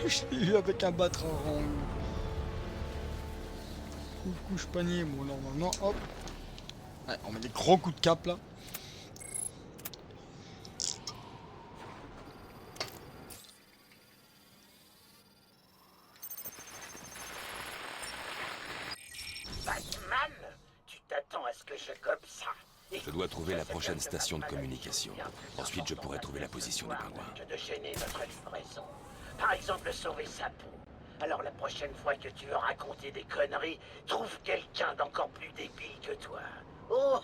Je l'ai eu avec un battre en rang. Couche panier, bon normalement, hop. Ouais, on met des gros coups de cap là. Batman, tu t'attends à ce que je gobe ça. Je dois trouver la prochaine station de communication. Ensuite, je pourrai trouver la position du pingouin. De gêner notre livraison. Par exemple, sauver sa peau. Alors la prochaine fois que tu veux raconter des conneries, trouve quelqu'un d'encore plus débile que toi. Oh,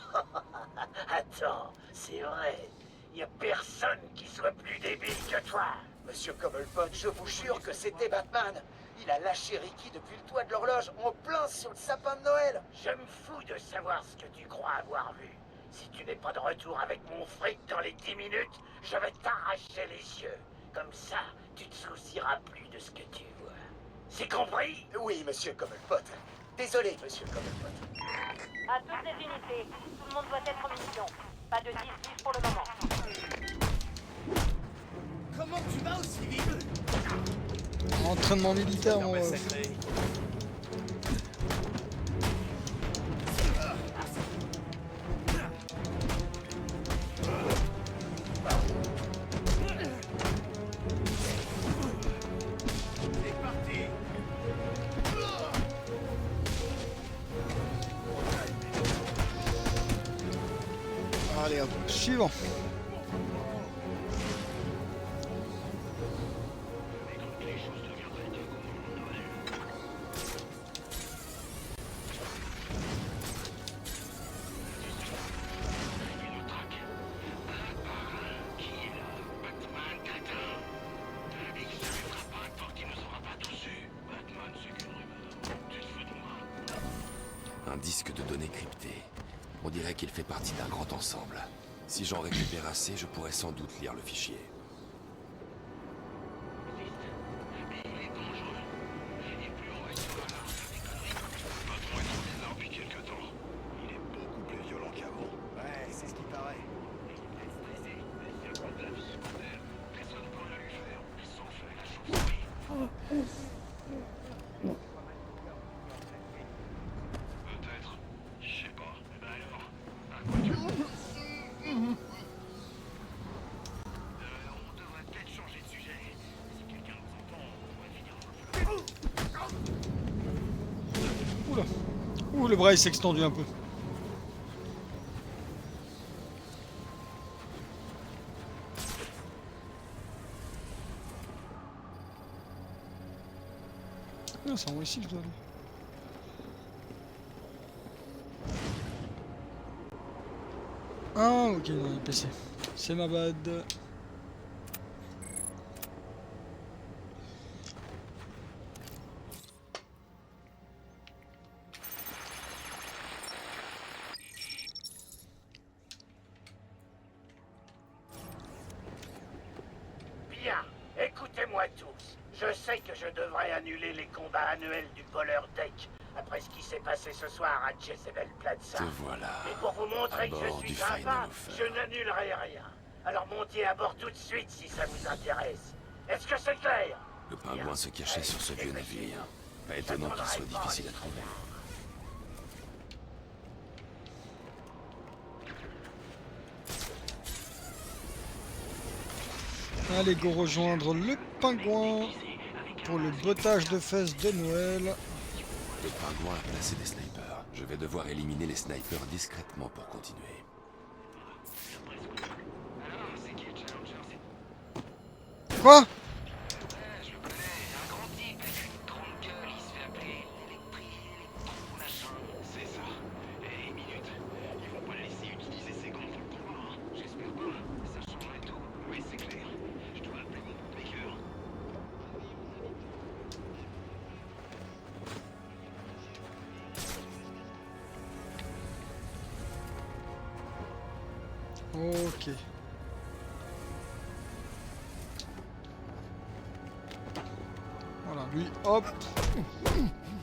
attends, c'est vrai. Y a personne qui soit plus débile que toi. Monsieur Cobblepot, je vous jure que c'était Batman. Il a lâché Ricky depuis le toit de l'horloge, en plein sur le sapin de Noël. Je me fous de savoir ce que tu crois avoir vu. Si tu n'es pas de retour avec mon fric dans les 10 minutes, je vais t'arracher les yeux. Comme ça, tu te soucieras plus de ce que tu vois. C'est compris? Oui, monsieur Cobblepot. Désolé, monsieur Cobblepot. À toutes les unités, tout le monde doit être en mission. Pas de 10-10 pour le moment. Comment tu vas aussi vite? Entraînement militaire, mon ref. C'est parti. Allez, hop, suivant. Un disque de données crypté. On dirait qu'il fait partie d'un grand ensemble. Si j'en récupère assez, je pourrais sans doute lire le fichier. Il est beaucoup plus violent qu'avant. Ouais, c'est ce qui paraît. Peut-être. Je sais pas. Eh ben alors, à quoi tu on devrait peut-être changer de sujet. Si quelqu'un nous entend, on pourrait finir Oula. Ouh, le bras il s'est extendu un peu. Ah, c'est en haut ici que je dois aller. Ah, ok, non, il PC. C'est ma bad. Bien, écoutez-moi tous. Je sais que je devrais annuler les combats annuels du voleur Deck après ce qui s'est passé ce soir à Jezebel Plaza. Te voilà. Mais pour vous montrer À que je bord suis du sympa, Final Offer. je n'annulerai rien. Alors montez à bord tout de suite si ça vous intéresse. Est-ce que c'est clair? Le pingouin se cachait sur ce vieux navire. Pas étonnant qu'il soit difficile à trouver. Allez, go rejoindre le pingouin pour le bottage de fesses de Noël. Le pingouin a placé des snipers. Je vais devoir éliminer les snipers discrètement pour continuer. Quoi? Je le connais, un grand type avec une grande gueule, il se fait appeler l'électro-machin. C'est ça. Et minute, ils vont pas le laisser utiliser ses gants pour le couloir. J'espère pas, ça changerait tout. Oui, c'est clair. Je dois appeler mon bootmaker. Ok. Voilà, lui, hop.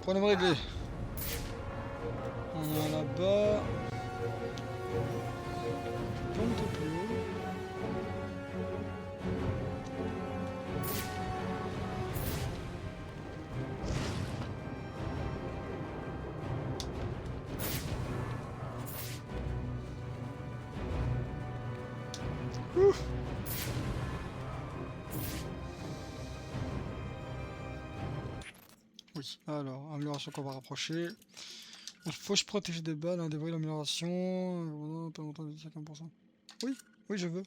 Problème réglé. On est là-bas. Monte plus haut. Ouf. Oui, alors, amélioration qu'on va rapprocher. Il faut que je protège des balles, un débris d'amélioration. Pas longtemps de 50%. Oui, oui, je veux.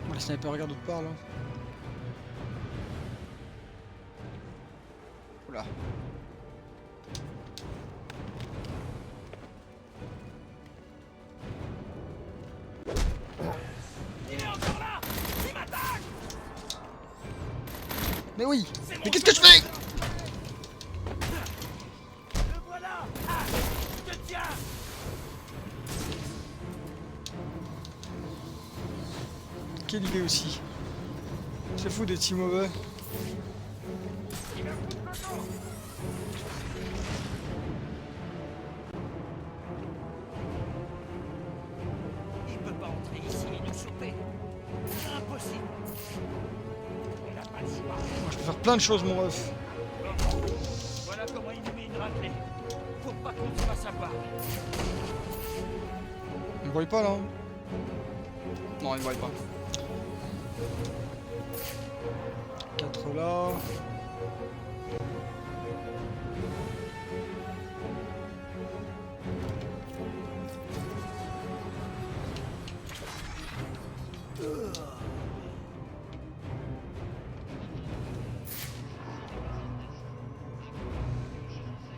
Bon, les snipers regardent d'autre part là. Oula. Il est encore là! Il m'a Mais oui. Mais qu'est-ce que je fais? Le voilà. Ah, je te tiens. Quelle idée aussi. C'est fou d'être si mauvais. Il peut pas entrer ici et nous choper. C'est impossible. On n'a pas le choix. Je peux faire plein de choses, mon ref. Voilà comment il nous met une raclée. Faut pas qu'on se fasse avoir. Il me voit pas là. Hein. Non, il me voit pas. 4 là.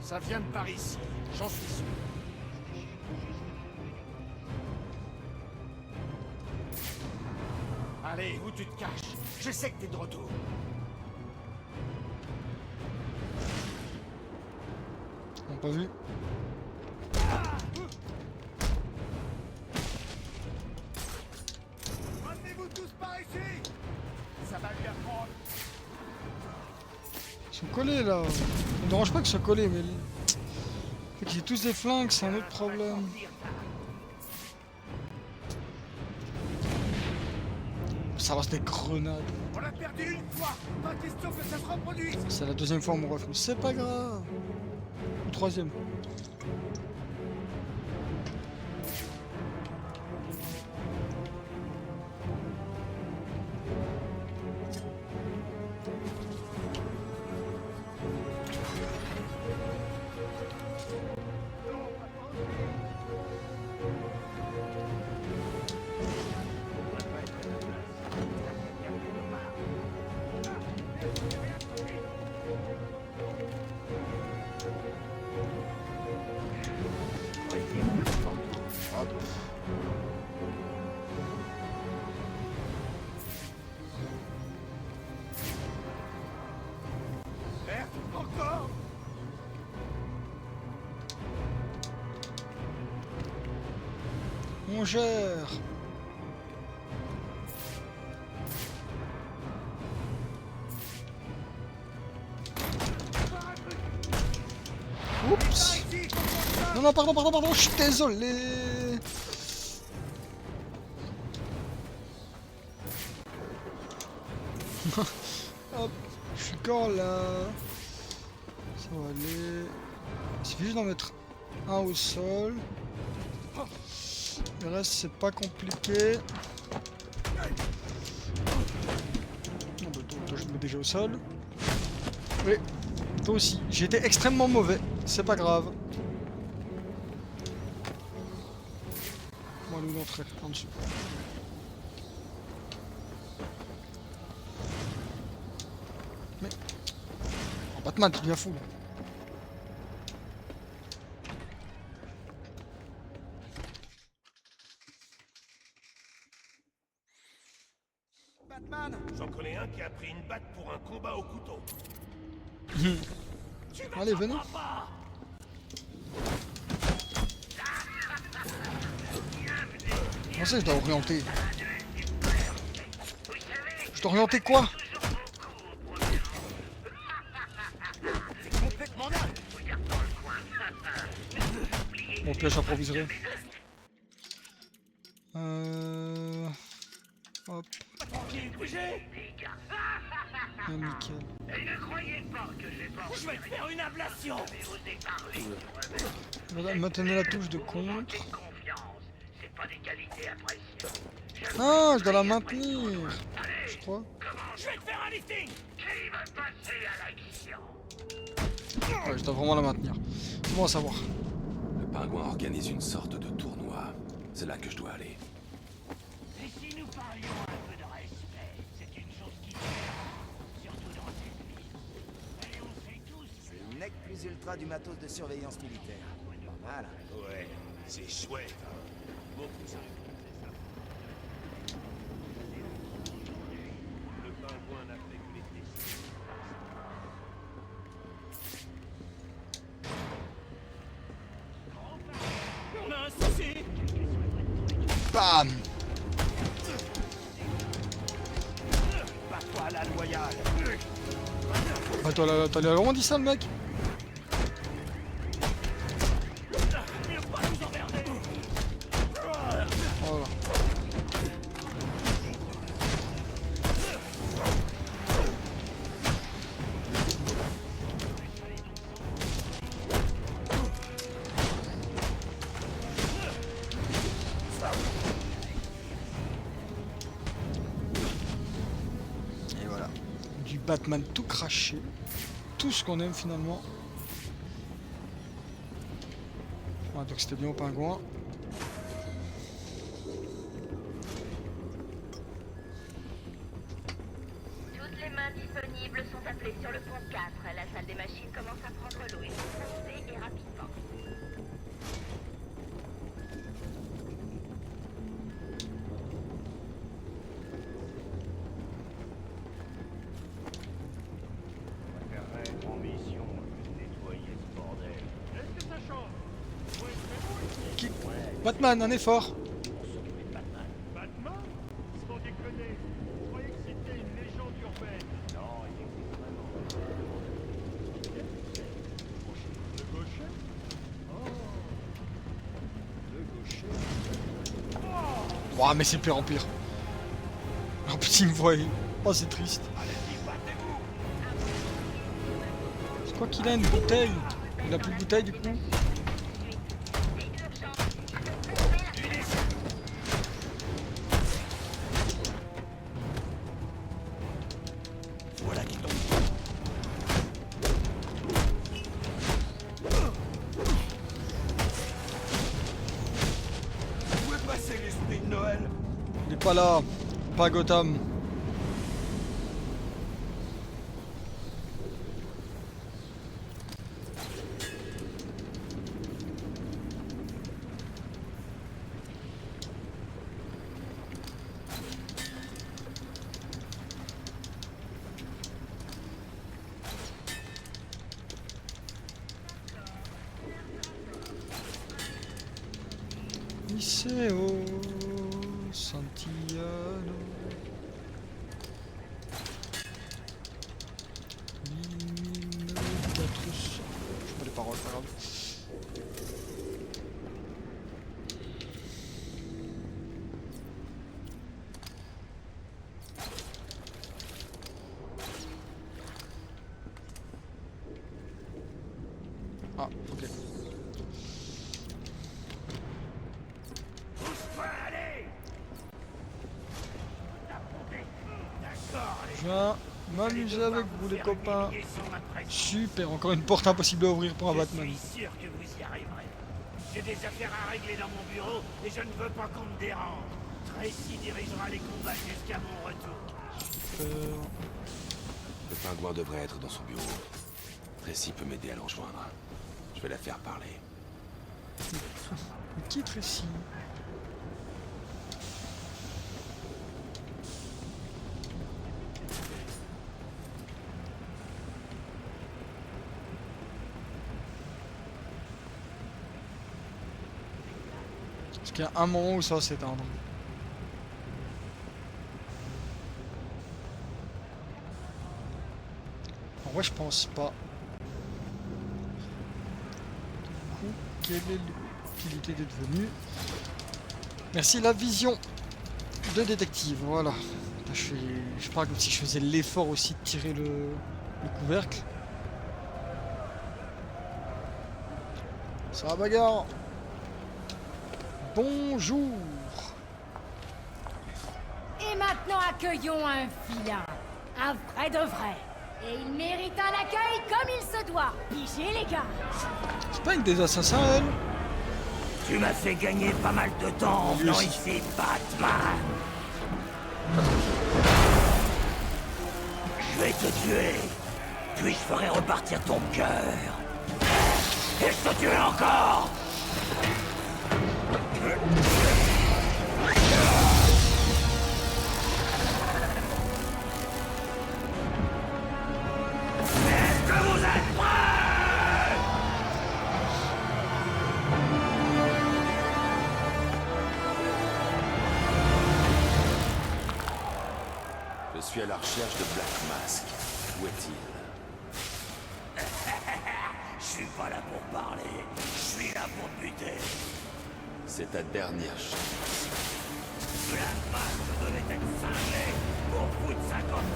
Ça vient de par ici, j'en suis sûr. Allez, où tu te caches? Je sais que t'es de retour. On n'a pas vu. Ramenez-vous tous par ici. Ça va lui apprendre. Ils sont collés là. Ça me dérange pas qu'ils soient collés, mais. Fait qu'ils aient tous des flingues, c'est un autre problème. Ça va, c'est des grenades. On l'a perdu une fois. Pas question que ça se reproduise. C'est la deuxième fois, mon ref, mais c'est pas grave. Ou troisième. Encore. On gère. Oups. Non, non, pardon, je suis désolé. Hop, je suis quand là. Ça va aller. Il suffit juste d'en mettre un au sol. Le reste, c'est pas compliqué. Non, bah, toi, je te mets déjà au sol. Oui, toi aussi. J'ai été extrêmement mauvais. C'est pas grave. Bon, nous l'entrée, en dessous. Mais... Oh, Batman, tu deviens fou là. Batman. J'en connais un qui a pris une batte pour un combat au couteau. Allez, venez. Comment ça, je dois orienter? Je dois orienter quoi? Complètement dingue. Bon, puis là, j'improviserai. Hop. Tranquille, bougez. Ah, nickel. Je vais te faire une ablation. Voilà, maintenez la touche de contre. Ah, je dois la maintenir. Je crois. Je vais te faire un lifting. Ouais, je dois vraiment la maintenir. C'est bon à savoir. Le pingouin organise une sorte de tournoi. C'est là que je dois aller. Et si nous parlions un peu de respect, c'est une chose qui fait, surtout dans cette ville. Et on sait tous. C'est le mec plus ultra du matos de surveillance militaire. Pas mal. Ouais, c'est chouette. Hein. Bon, ça. Le pingouin n'a fait que les tester. Bam. Bats-toi à la loyale. Attends, là, t'as vraiment dit ça, le mec? Voilà. Et voilà. Du Batman tout craché. Tout ce qu'on aime finalement. Ah, donc c'était bien au pingouin. Toutes les mains disponibles sont appelées sur le pont 4. La salle des machines commence à prendre l'eau. Il faut foncer et rapidement. Batman, un effort. Batman? Sans déconner. Je croyais que c'était une légende urbaine. Non, il existe vraiment. Le gaucher? Oh. Le gaucher. Ouah, mais c'est pire en pire. Oh putain, il me voit. Oh, c'est triste. Je crois qu'il a une bouteille. Il a plus de bouteille du coup. Voilà qui tombe. Où est passé l'esprit de Noël? Il est pas là. Pas à Gotham. Liceo Santillano. Mine 400. Je sais pas les paroles, pas grave. Ah, ok. Je viens m'amuser avec vous les copains. Super, encore une porte impossible à ouvrir pour un Batman. Je suis sûr que vous y arriverez. J'ai des affaires à régler dans mon bureau et je ne veux pas qu'on me dérange. Tracy dirigera les combats jusqu'à mon retour. Le pingouin devrait être dans son bureau. Tracy peut m'aider à le rejoindre. Je vais la faire parler. Qui Tracy? Est-ce qu'il y a un moment où ça va s'éteindre? En vrai, je pense pas. Du coup, quelle est l'utilité d'être venu? Merci la vision de détective, voilà. Je parle comme si je faisais l'effort aussi de tirer le couvercle. Ça va, bagarre? Bonjour. Et maintenant accueillons un vilain, un vrai de vrai. Et il mérite un accueil comme il se doit. Pigez les gars. C'est pas une des assassins, elle? Tu m'as fait gagner pas mal de temps en venant ici, Batman. Je vais te tuer, puis je ferai repartir ton cœur. Et je te tuerai encore. Est-ce que vous êtes prêts? suis à la recherche de Black Mask. Où est-il? Je suis pas là pour parler, je suis là pour te buter. C'est ta dernière chance. Black Mask devait être cinglé pour foutre sa gomme.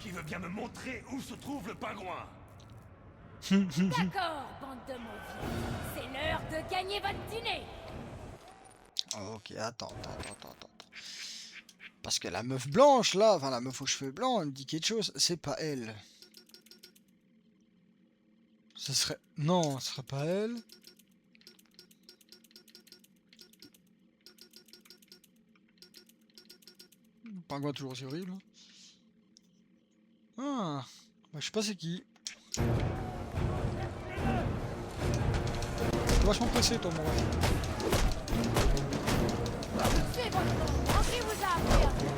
Qui veut bien me montrer où se trouve le pingouin? D'accord, bande de mauvais. C'est l'heure de gagner votre dîner. Ok, attends. Parce que la meuf blanche là, enfin la meuf aux cheveux blancs, elle me dit quelque chose, c'est pas elle. Ce serait... Non, ce serait pas elle. Le pingouin toujours aussi horrible. Ah, bah, je sais pas c'est qui. T'es vachement pressé toi mon ref. C'est votre nom, qui vous a appris à faire?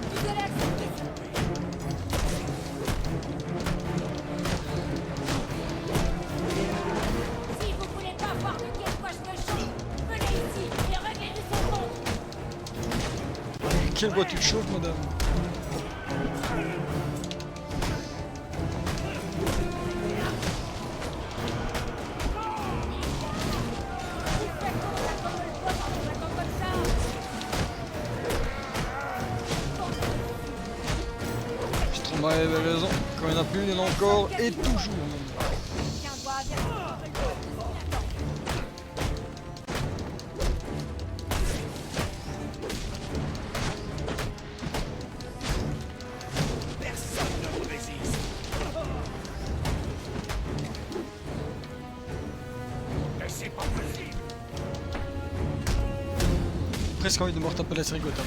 Vous allez accepter ça. Si vous voulez pas voir de quel quoi je me chauffe, venez ici et réglez son compte. Quelle boîte tu te chauffes madame? Ouais, elle avait raison. Quand il n'y en a plus, il y en a encore et toujours. Personne ne vous résiste. Mais c'est pas possible. Presque envie de me retaper la série Gotham.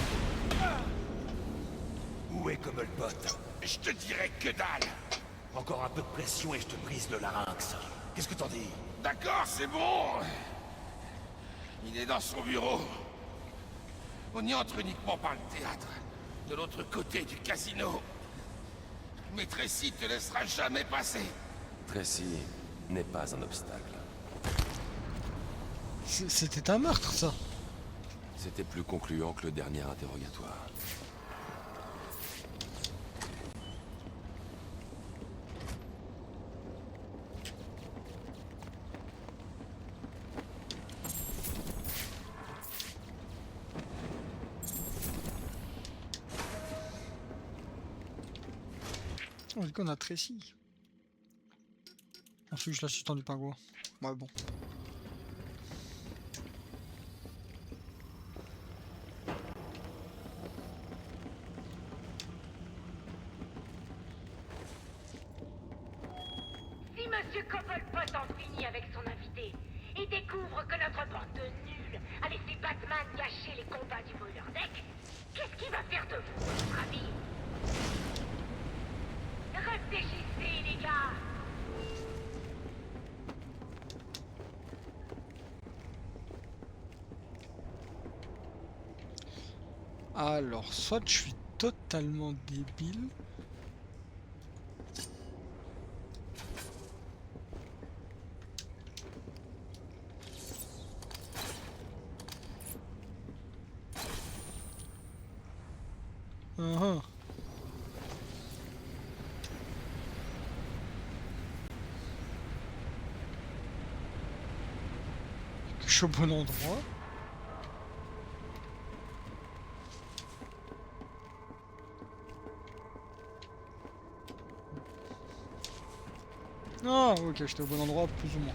Où est Cobblepot? Je te dirai que dalle. Encore un peu de pression et je te brise le larynx. Qu'est-ce que t'en dis? D'accord, c'est bon. Il est dans son bureau. On y entre uniquement par le théâtre, de l'autre côté du casino. Mais Tracy te laissera jamais passer. Tracy n'est pas un obstacle. C'était un meurtre ça. C'était plus concluant que le dernier interrogatoire. On dit qu'on a Tracy. Ensuite, je l'assistant du pingouin. Ouais, bon. Si Monsieur Cobblepot en finit avec son invité et découvre que notre bande de nuls a laissé Batman gâcher les combats du brûleur deck, qu'est-ce qu'il va faire de vous, à votre avis? Réfléchissez, les gars! Alors, soit je suis totalement débile. Je suis au bon endroit. Ah, ok, j'étais au bon endroit, plus ou moins.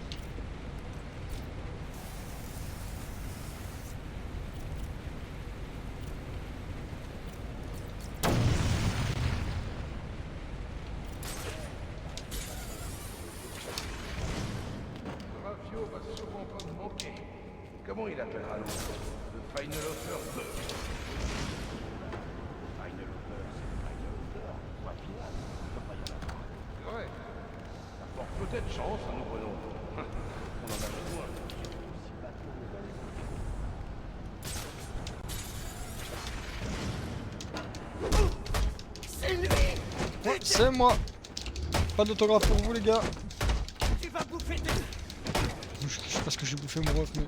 Rafio va sûrement pas me manquer. Comment il appellera l'autre? Le Final Offer 2. Final Offer, c'est Final Offer. Soit final, il peut pas y en avoir. C'est vrai. Ça porte peut-être chance à nous prenons. On en a besoin. C'est lui! Ouais, c'est moi. Pas d'autographe pour vous les gars. Tu vas bouffer tes... Je sais pas ce que j'ai bouffé mon ref, mais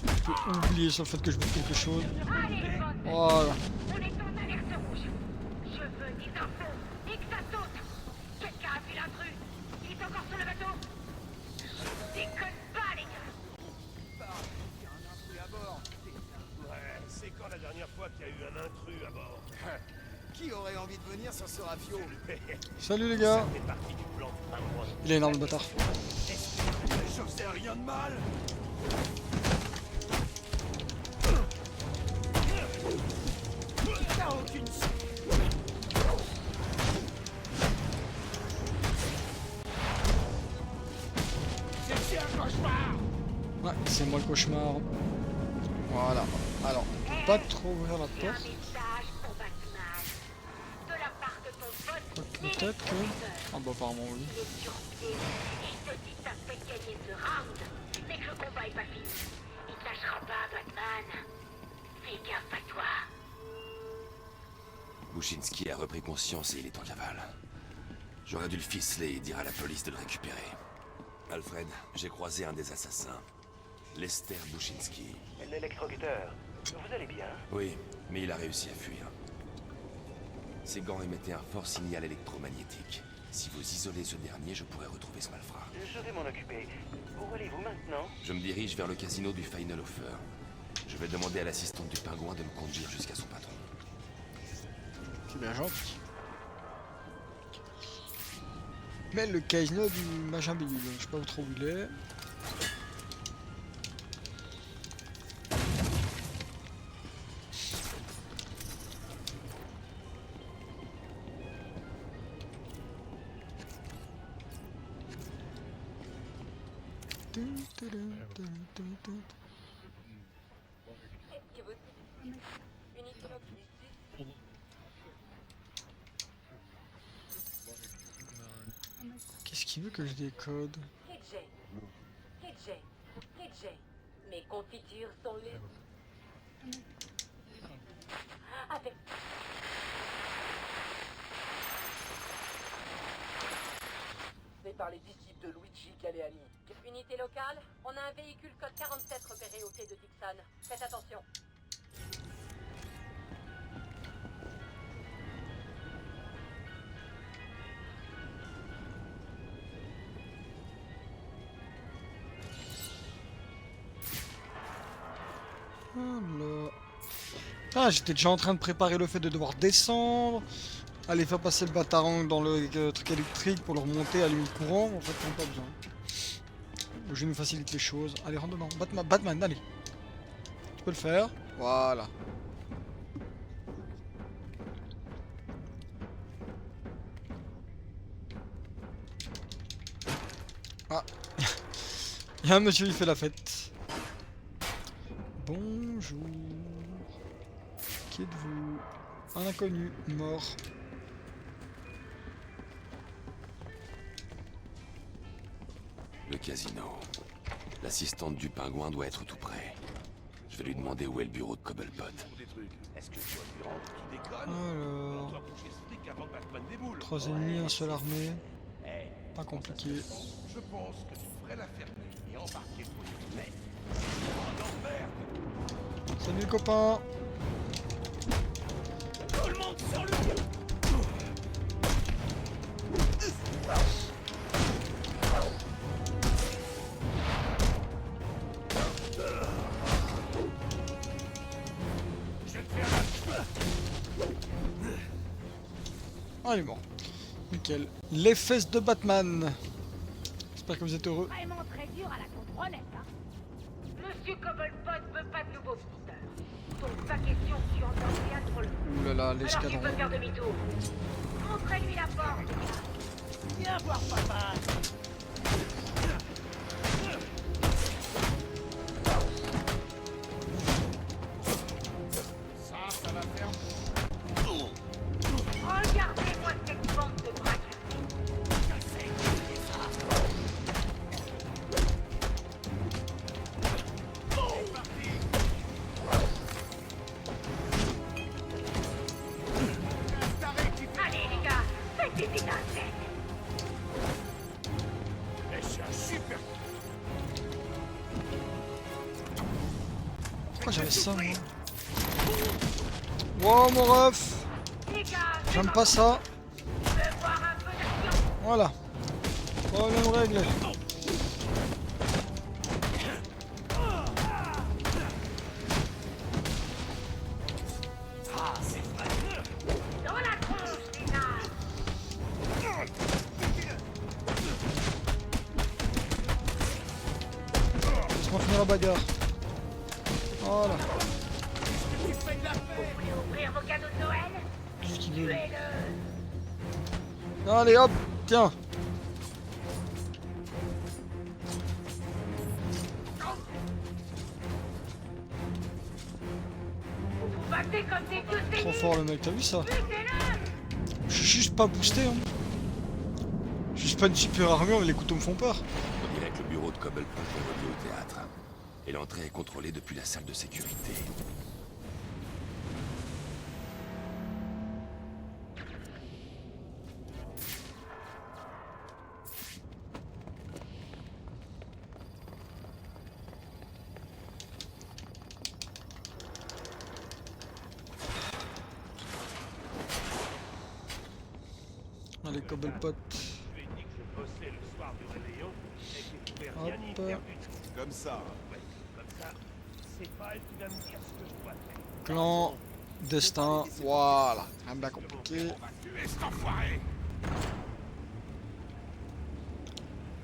je peux oublier sur le fait que je bouffe quelque chose. Voilà. On est en alerte rouge. Je veux des infos et que ça saute. Quelqu'un a vu l'intrus. Il est encore sur le bateau. Déconne pas, les gars. Il y a un intrus à bord. Ouais, c'est quand la dernière fois qu'il y a eu un intrus à bord? Qui aurait envie de venir sur ce rafio? Salut les gars. Ça fait partie du plan de Pingouin. Il est énorme le bâtard. Je faisais rien de mal. T'as aucune... C'est un cauchemar! Ouais, c'est moi le cauchemar. Voilà. Alors, on peut pas trop ouvrir la J'ai un porte. message pour Batman. De la part de ton pote. Peut-être que... Ah bah apparemment oui. Il est sur pied. Il te dit que t'as fait gagner ce round. Mais que le combat est pas fini. Il te lâchera pas, Batman. Fais gaffe à toi. Bushinsky a repris conscience et il est en cavale. J'aurais dû le ficeler et dire à la police de le récupérer. Alfred, j'ai croisé un des assassins. Lester Bushinsky. L'électrocuteur. Vous allez bien? Oui, mais il a réussi à fuir. Ses gants émettaient un fort signal électromagnétique. Si vous isolez ce dernier, je pourrais retrouver ce malfrat. Je vais m'en occuper. Où allez-vous maintenant? Je me dirige vers le casino du Final Offer. Je vais demander à l'assistante du pingouin de me conduire jusqu'à son patron. C'est bien gentil. Mais le casino du machin bidule, je sais pas où trop où il est. Qu'est-ce qu'il veut que je décode? Mes confitures sont les... Avec... C'est par les disciples de Luigi Galleani. Unité locale, on a un véhicule code 47 repéré au quai de Dixon. Faites attention. Alors... Ah, j'étais déjà en train de préparer le fait de devoir descendre, aller faire passer le batarang dans le truc électrique pour le remonter, allumer le courant. En fait, on n'a pas besoin. Le jeu nous facilite les choses. Allez, rentre dedans. Batman, allez. Tu peux le faire. Voilà. Ah. Il y a un monsieur, il fait la fête. Bonjour. Qui êtes-vous? Un inconnu, mort. Le casino. L'assistante du pingouin doit être tout près. Je vais lui demander où est le bureau de Cobblepot. Est-ce que tu vois du rentre qui déconne? Alors... On doit boucher ce fric avant que Batman déboule. 3 ennemis, un seul armé. Pas compliqué. Je pense que tu ferais la fermer et embarquer pour une mais... L'enfer! Salut copain. Tout le monde sur lui. Ah, il est mort. Nickel. Les fesses de Batman. J'espère que vous êtes heureux. Vraiment très dur à la contrôlette, hein. Monsieur Cobblepot veut pas de nouveaux visiteurs. Donc pas question que tu entendes rien sur le... Ouh là là, Alors tu l'escadron. peux faire demi-tour. Montrez-lui la porte. Viens voir papa. Ça va faire... Regardez-moi cette bande de braqueurs. Allez les gars, faites des Ouais, ça, moi. Wow, mon ref. J'aime pas ça. Voilà. Problème réglé. Dans la tronche, les nazes. Laisse-moi finir la bagarre. Voilà. Vous voulez ouvrir vos cadeaux de Noël? Tout ce qu'il veut. Tuez-le. Allez, hop, tiens. Vous vous battez comme des dieux Trop séniles. fort le mec, t'as vu ça? Butez-le. Je suis juste pas boosté, hein. Je suis pas une super armure, mais les couteaux me font peur. On dirait que le bureau de Cobblepot est relié au théâtre. Et l'entrée est contrôlée depuis la salle de sécurité. Allez, Cobblepot. Hop. Comme ça. Clan, destin, voilà. Rien de bien compliqué.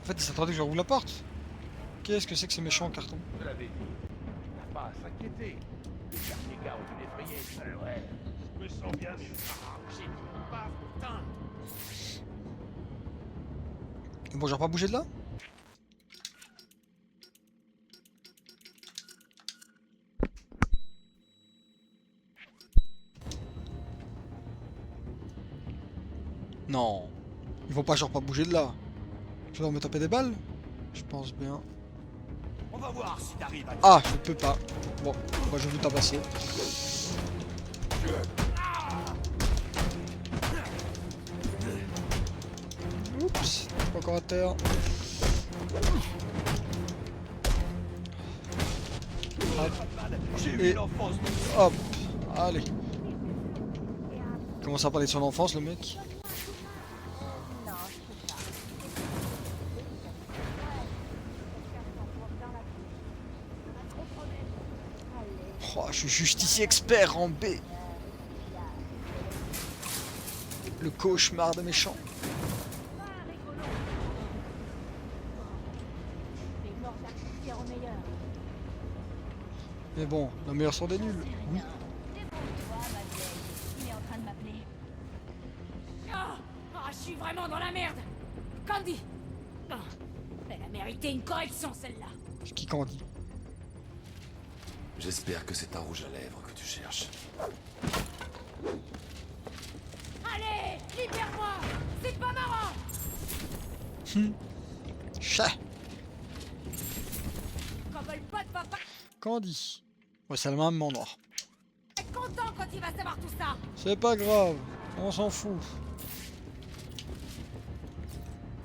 En fait, il s'attendait que je roule la porte. Qu'est-ce que c'est que ces méchants cartons? Je l'avais dit. On n'a pas à s'inquiéter. Les quartiers gars ont dû nettoyer. Ouais. Je me sens bien mieux. J'ai dit pas, putain. Bon, j'ai pas bougé de là? Non. Ils vont pas genre pas bouger de là. Je vais leur me taper des balles? Je pense bien. On va voir si t'arrives à... Ah, je peux pas. Bon, moi je vais vous tabasser. Oups, pas encore à terre. Hop. Et hop, allez. Commence à parler de son enfance le mec. Oh, je suis justicier expert en B. Le cauchemar des méchants. Mais bon, la meilleure sont des nuls. Oui. Il est en train de m'appeler. Je suis vraiment dans la merde. Candy. Elle a mérité une correction celle-là. C'est qui Candy? J'espère que c'est un rouge à lèvres que tu cherches. Allez, libère-moi. C'est pas marrant. Chat. Cobblepot va pas Candy. Ouais, c'est le même en noir. être content quand il va savoir tout ça. C'est pas grave, on s'en fout.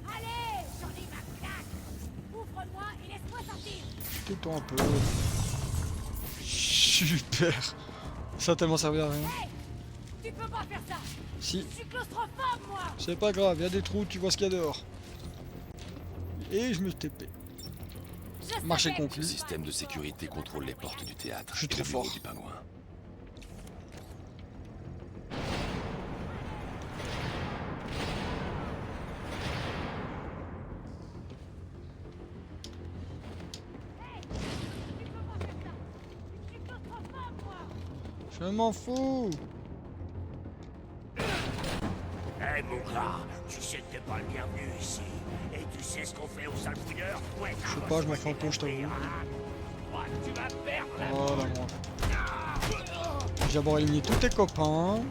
Allez, j'en ai ma claque. Ouvre-moi et laisse-moi sortir. Tais-toi un peu. Super. Ça a tellement servi à rien. Hey, tu peux pas faire ça. Si. Je suis claustrophobe, moi. C'est pas grave, il y a des trous, tu vois ce qu'il y a dehors. Et je me TP. Marché Le conclu. système de sécurité contrôle les portes du théâtre. Je suis et trop le bureau fort. du pingouin. Je m'en fous. Eh mon gars, tu sais que t'es pas le bienvenu ici. Et tu sais ce qu'on fait aux sales fouilleurs? Ouais, Je sais pas, je m'en fous un peu, je t'avoue. tu vas perdre la... Voilà, moi. J'ai d'abord éliminé tous tes copains.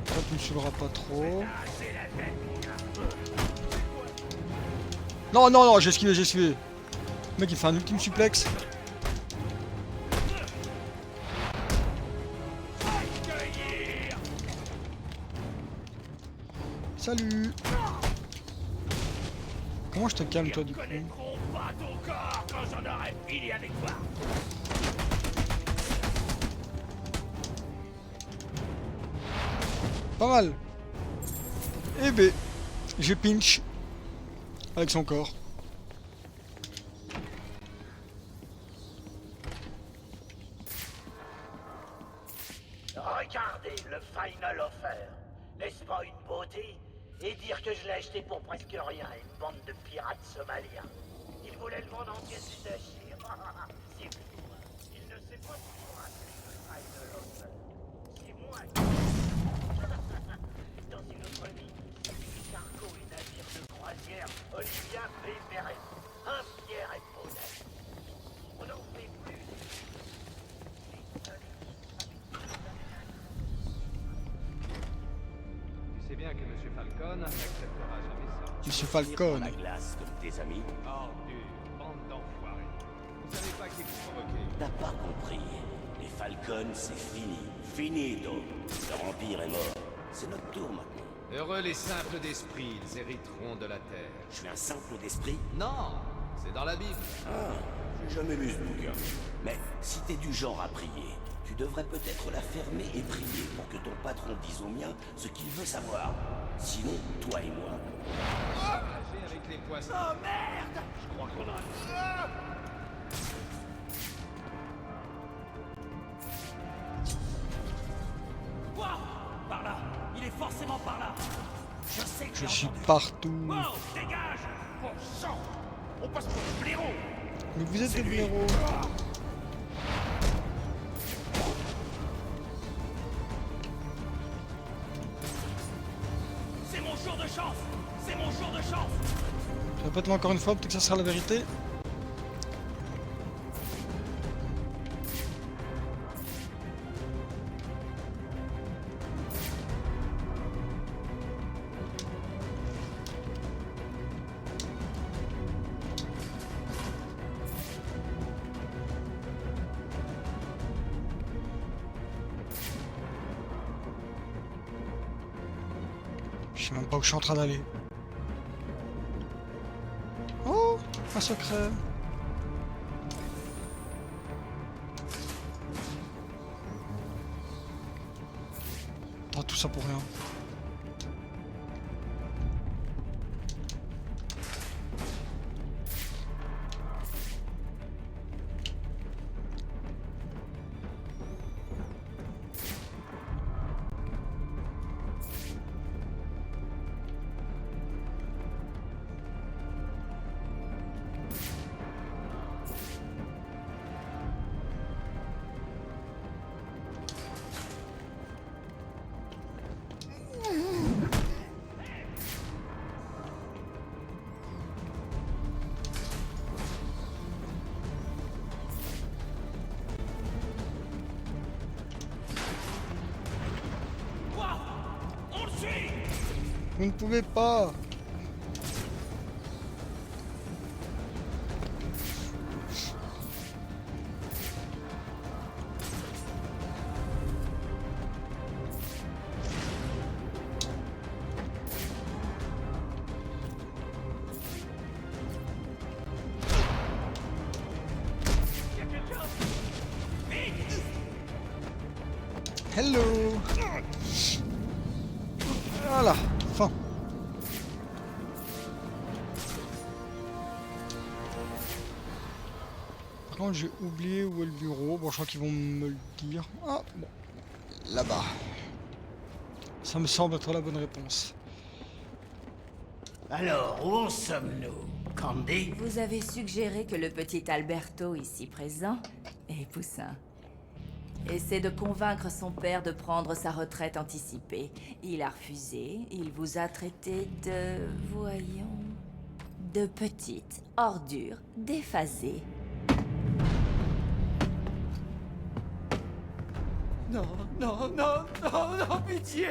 Toi, tu me suivras pas trop. Non, non, non, j'ai esquivé, j'ai esquivé. Le mec, il fait un ultime suplex. Salut. Comment je te calme, toi, du coup? Pas ton corps quand j'en aurai fini avec toi. Pas mal. Eh ben, j'ai pinch avec son corps. Regardez le Final Offer. N'est-ce pas une beauté? Et dire que je l'ai acheté pour presque rien, une bande de pirates somaliens. Ils voulaient le vendre en pièces détachées. C'est fou. Il ne sait pas toujours appeler le Final Offer. C'est moi qui... Dans une autre vie, c'est cargo et navire de croisière, Olivia B. Meret. Un Pierre et Poney. On n'en fait plus. Tu sais bien que M. Falcon n'acceptera jamais ça. Monsieur Falcon. La glace comme tes amis. Ordure, bande d'enfoirés. Vous savez pas qui vous provoquez. T'as pas compris. Les Falcons, c'est fini. Finito. Leur empire est mort. C'est notre tour maintenant. Heureux les simples d'esprit, ils hériteront de la terre. Je suis un simple d'esprit? Non, c'est dans la Bible. Ah, j'ai jamais lu ce bouquin. Mais si t'es du genre à prier, tu devrais peut-être la fermer et prier pour que ton patron dise au mien ce qu'il veut savoir. Sinon, toi et moi... Nager avec les poissons. Oh merde! Je crois qu'on a... Wow! Par là! Il est forcément par là! Je sais que Je suis partout. Wow! Dégage! Bon sang! On passe pour le blaireau! Mais vous êtes des blaireaux. C'est mon jour de chance! C'est mon jour de chance! Répète-moi encore une fois, peut-être que ça sera la vérité. Je sais même pas où je suis en train d'aller. Oh, un secret. Oh, tout ça pour rien. Vous ne pouvez pas. Hello. Voilà, fin. Par contre, j'ai oublié où est le bureau. Bon, je crois qu'ils vont me le dire. Ah, bon. Là-bas. Ça me semble être la bonne réponse. Alors, où en sommes-nous, Candy? Vous avez suggéré que le petit Alberto, ici présent, est poussin. Essaie de convaincre son père de prendre sa retraite anticipée. Il a refusé. Il vous a traité de... voyons... de petite ordure déphasée. Non, non, non, non, non, pitié!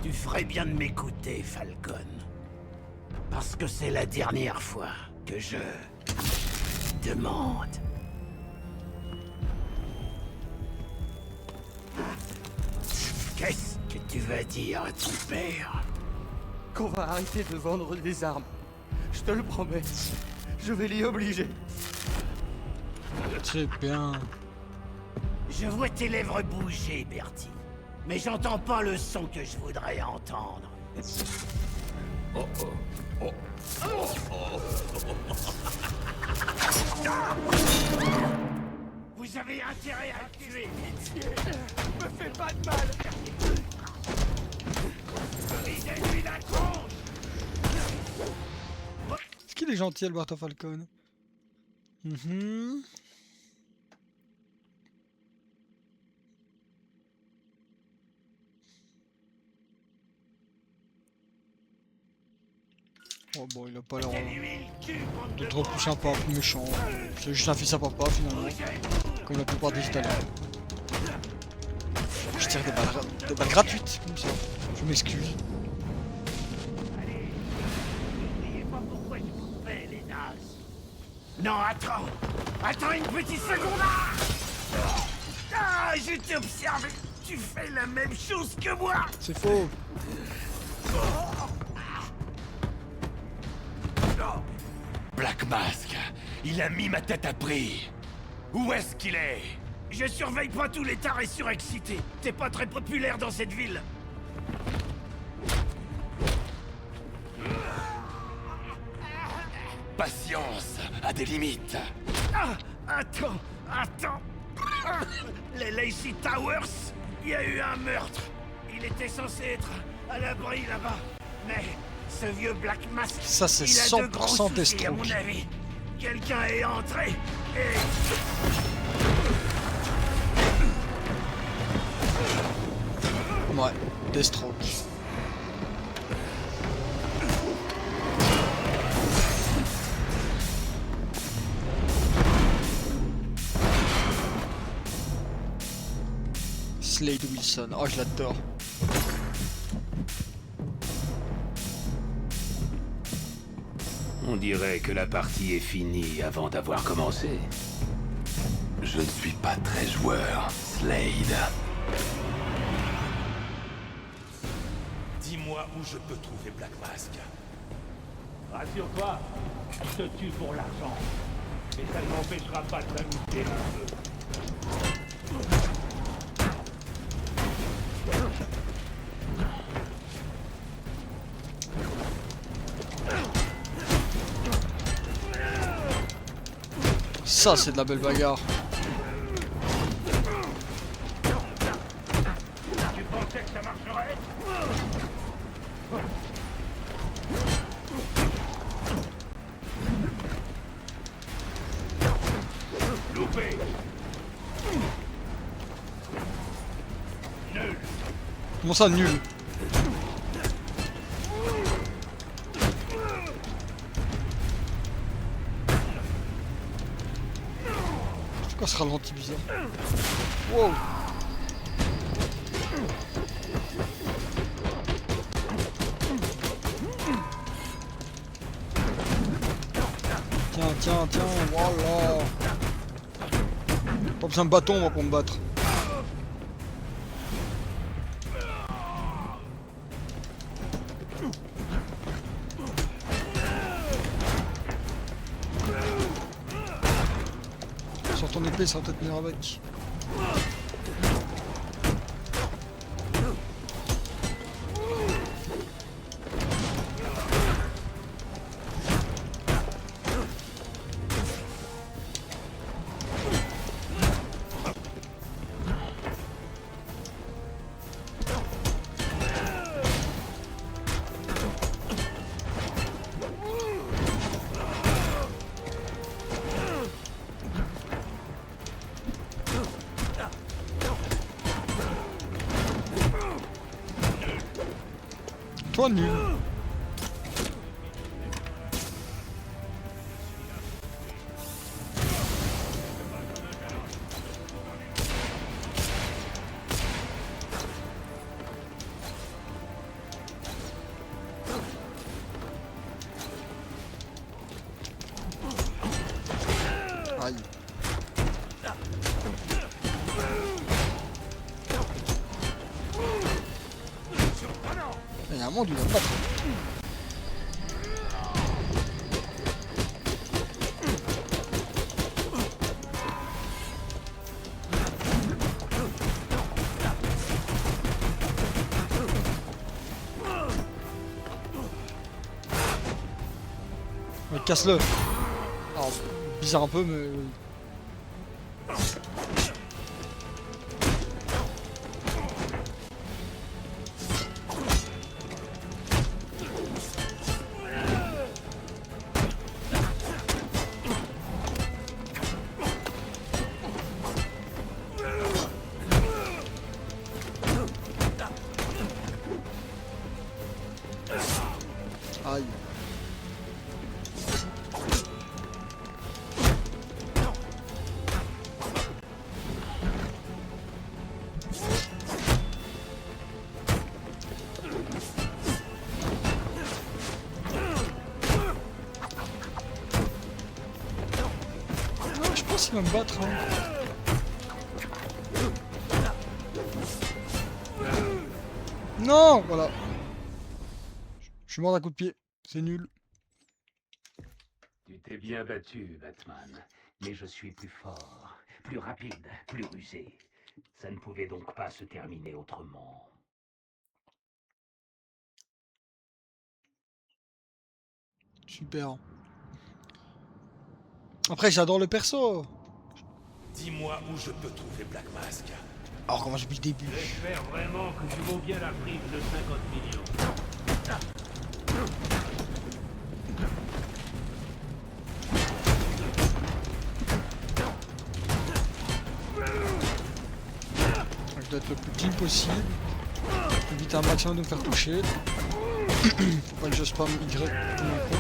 Tu ferais bien de m'écouter, Falcon. Parce que c'est la dernière fois que je demande. Qu'est-ce que tu vas dire à ton père? qu'on va arrêter de vendre des armes. Je te le promets. Je vais l'y obliger. Très bien. Je vois tes lèvres bouger, Bertie. Mais j'entends pas le son que je voudrais entendre. Oh oh. Oh. Oh. Vous avez intérêt à le tuer. Pitié, me fais pas de mal. Brisez-lui la tronche. Est-ce qu'il est gentil, Alberto Falcone? Oh bon, il a pas l'air d'être plus sympa, plus méchant. C'est juste un fils à papa finalement. Comme la plupart des Italiens. Je tire des balles gratuites, comme ça. Je m'excuse. N'oubliez pas pourquoi je vous fais, les nazes. Non, attends. Attends une petite seconde. Ah, je t'ai observé. Tu fais la même chose que moi. C'est faux. Black Mask, il a mis ma tête à prix. Où est-ce qu'il est? Je surveille pas tous les tarés surexcités. T'es pas très populaire dans cette ville. Patience a des limites. Ah, attends. Les Lacey Towers, il y a eu un meurtre. Il était censé être à l'abri là-bas. Mais ce vieux Black Mask, ça c'est 100% Deathstroke. À mon avis. Quelqu'un est entré et... Ouais, Deathstroke. Slade Wilson, oh je l'adore. On dirait que la partie est finie avant d'avoir commencé. Je ne suis pas très joueur, Slade. Dis-moi où je peux trouver Black Mask. Rassure-toi, je te tue pour l'argent. Mais ça ne m'empêchera pas de m'amuser un peu. Ça c'est de la belle bagarre. Tu pensais que ça marcherait? Loupé. Nul. Comment ça nul? Pourquoi ce ralenti bizarre? Wow. Tiens, voilà. Pas besoin de bâton moi pour me battre. Sur ton épée, ça va peut-être venir avec. Toi nul. Aïe. Il y a un monde où il va me battre. Ouais, casse-le. Alors, bizarre un peu, mais... Aïe. Non, je pense qu'il va me battre. Hein. Non, voilà. Je suis mort d'un coup de pied. C'est nul. Tu t'es bien battu, Batman. Mais je suis plus fort, plus rapide, plus rusé. Ça ne pouvait donc pas se terminer autrement. Super. Après, j'adore le perso. Dis-moi où je peux trouver Black Mask. Alors, comment depuis le début. J'espère vraiment que tu vaux bien la prime de 50 millions. Je dois être le plus clean possible. Éviter un maximum de me faire toucher. Faut pas que je spam Y comme un con.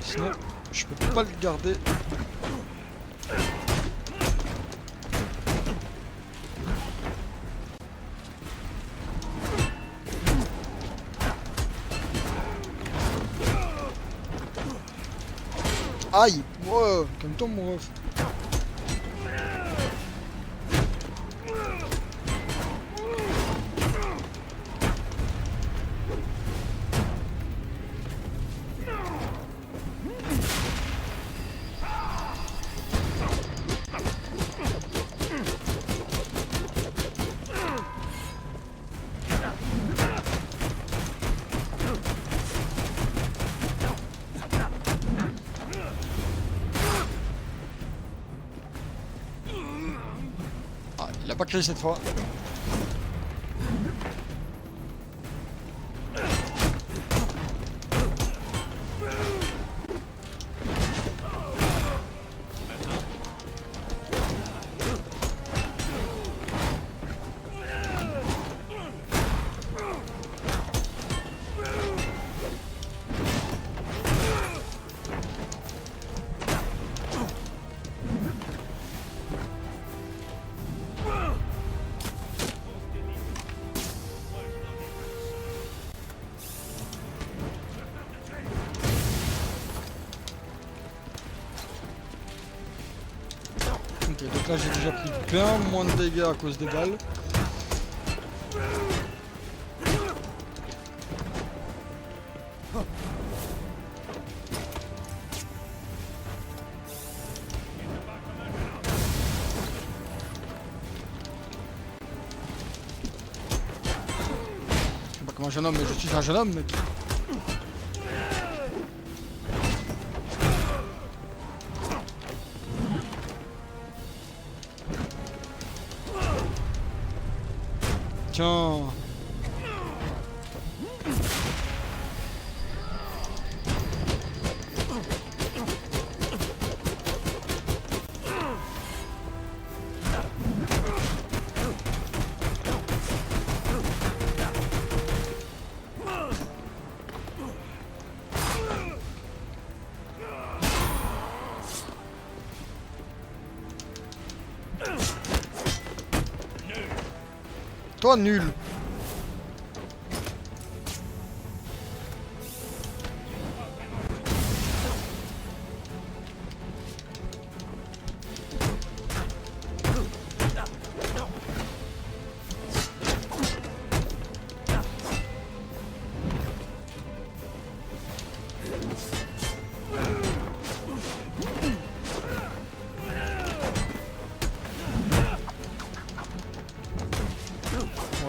Sinon, je peux pas le garder. Aïe! Wow, comme toi mon ref. Ah, il a pas créé cette fois. Ok, donc là j'ai déjà pris bien moins de dégâts à cause des balles. Je suis pas comme un jeune homme, mais je suis un jeune homme, mec. Tiens. Toi nul.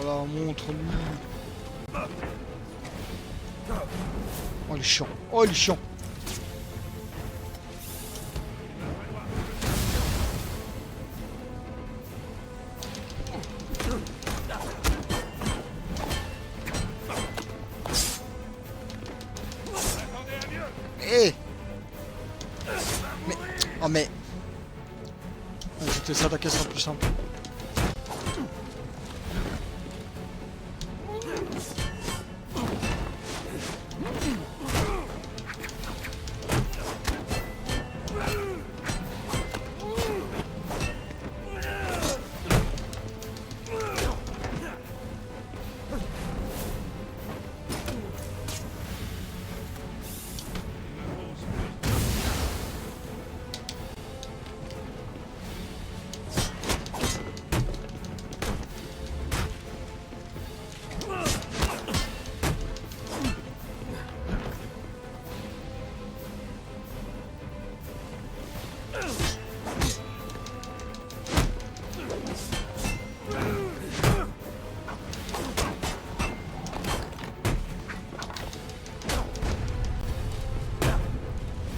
Voilà, montre-lui. Oh, il est chiant. Oh, il est chiant. Eh. Mais... Oh mais... C'était ça, ta sera plus simple.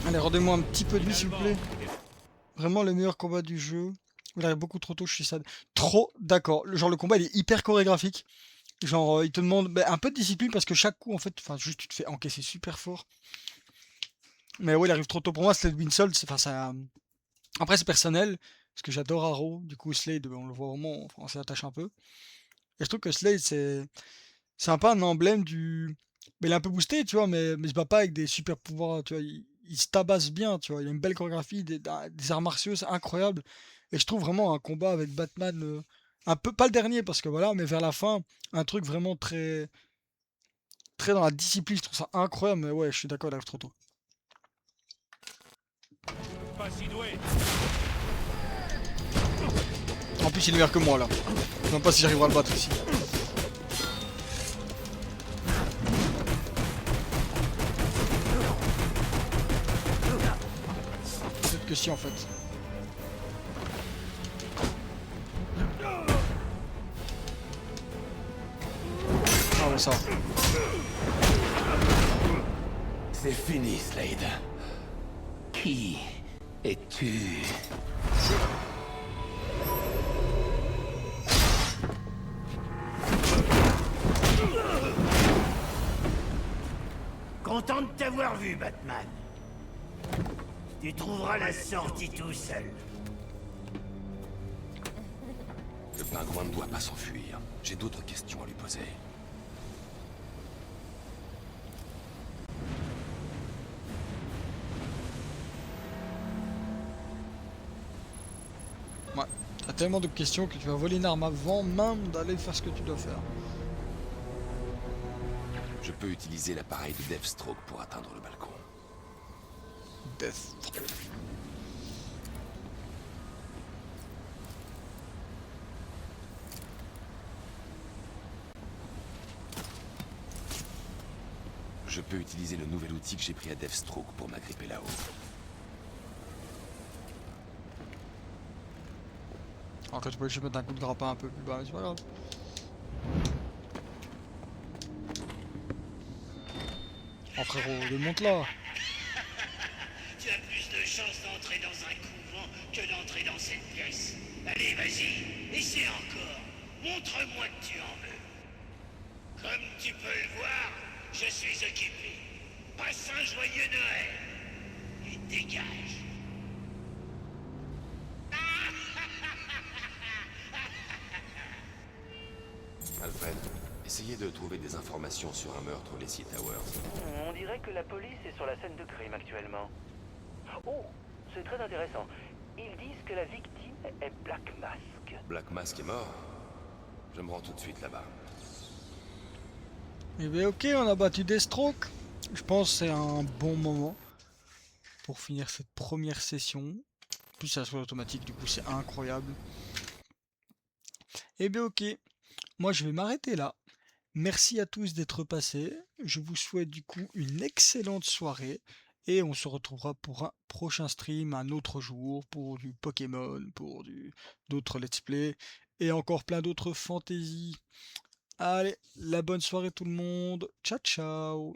Allez, rendez-moi un petit peu de vie s'il vous plaît. Vraiment le meilleur combat du jeu. Il arrive beaucoup trop tôt, je suis sad. Trop d'accord. Genre le combat il est hyper chorégraphique. Genre il te demande un peu de discipline parce que chaque coup en fait, enfin juste tu te fais encaisser super fort. Mais ouais il arrive trop tôt pour moi, Slade Winsold, enfin ça... Après c'est personnel, parce que j'adore Arrow, du coup Slade on le voit vraiment, enfin, on s'y attache un peu. Et je trouve que Slade c'est un peu un emblème du... Mais il est un peu boosté tu vois, mais il se bat pas avec des super pouvoirs, tu vois, il se tabasse bien, tu vois, il a une belle chorégraphie, des arts martiaux, c'est incroyable. Et je trouve vraiment un combat avec Batman, un peu, pas le dernier parce que voilà, mais vers la fin, un truc vraiment très dans la discipline, je trouve ça incroyable, mais ouais, je suis d'accord, il arrive trop tôt. Pas si doué. En plus, il est meilleur que moi là. Je sais même pas si j'arriverai à le battre ici. Peut-être que si en fait. Ah ouais, ça. C'est fini, Slade. Qui es-tu? Content de t'avoir vu, Batman. Tu trouveras la sortie tout seul. Le pingouin ne doit pas s'enfuir. J'ai d'autres questions à lui poser. Ouais, t'as tellement de questions que tu vas voler une arme avant même d'aller faire ce que tu dois faire. Je peux utiliser l'appareil de Deathstroke pour atteindre le balcon. Deathstroke. Je peux utiliser le nouvel outil que j'ai pris à Deathstroke pour m'agripper là-haut. Alors que tu peux juste mettre un coup de grappin un peu plus bas, mais c'est pas grave. Oh frérot, démonte là. Tu as plus de chances d'entrer dans un couvent que d'entrer dans cette pièce. Allez, vas-y, essaie encore. Montre-moi que tu en veux. Comme tu peux le voir, je suis occupé. Passe un joyeux Noël. Et dégage. Alfred, essayez de trouver des informations sur un meurtre au Lacey Towers. On dirait que la police est sur la scène de crime actuellement. Oh, c'est très intéressant. Ils disent que la victime est Black Mask. Black Mask est mort? Je me rends tout de suite là-bas. Eh bien ok, on a battu Deathstroke. Je pense que c'est un bon moment pour finir cette première session. En plus ça se fait automatique, du coup c'est incroyable. Eh bien ok, moi je vais m'arrêter là. Merci à tous d'être passés. Je vous souhaite du coup une excellente soirée. Et on se retrouvera pour un prochain stream, un autre jour, pour du Pokémon, pour d'autres let's play, et encore plein d'autres fantaisies. Allez, la bonne soirée tout le monde. Ciao ciao.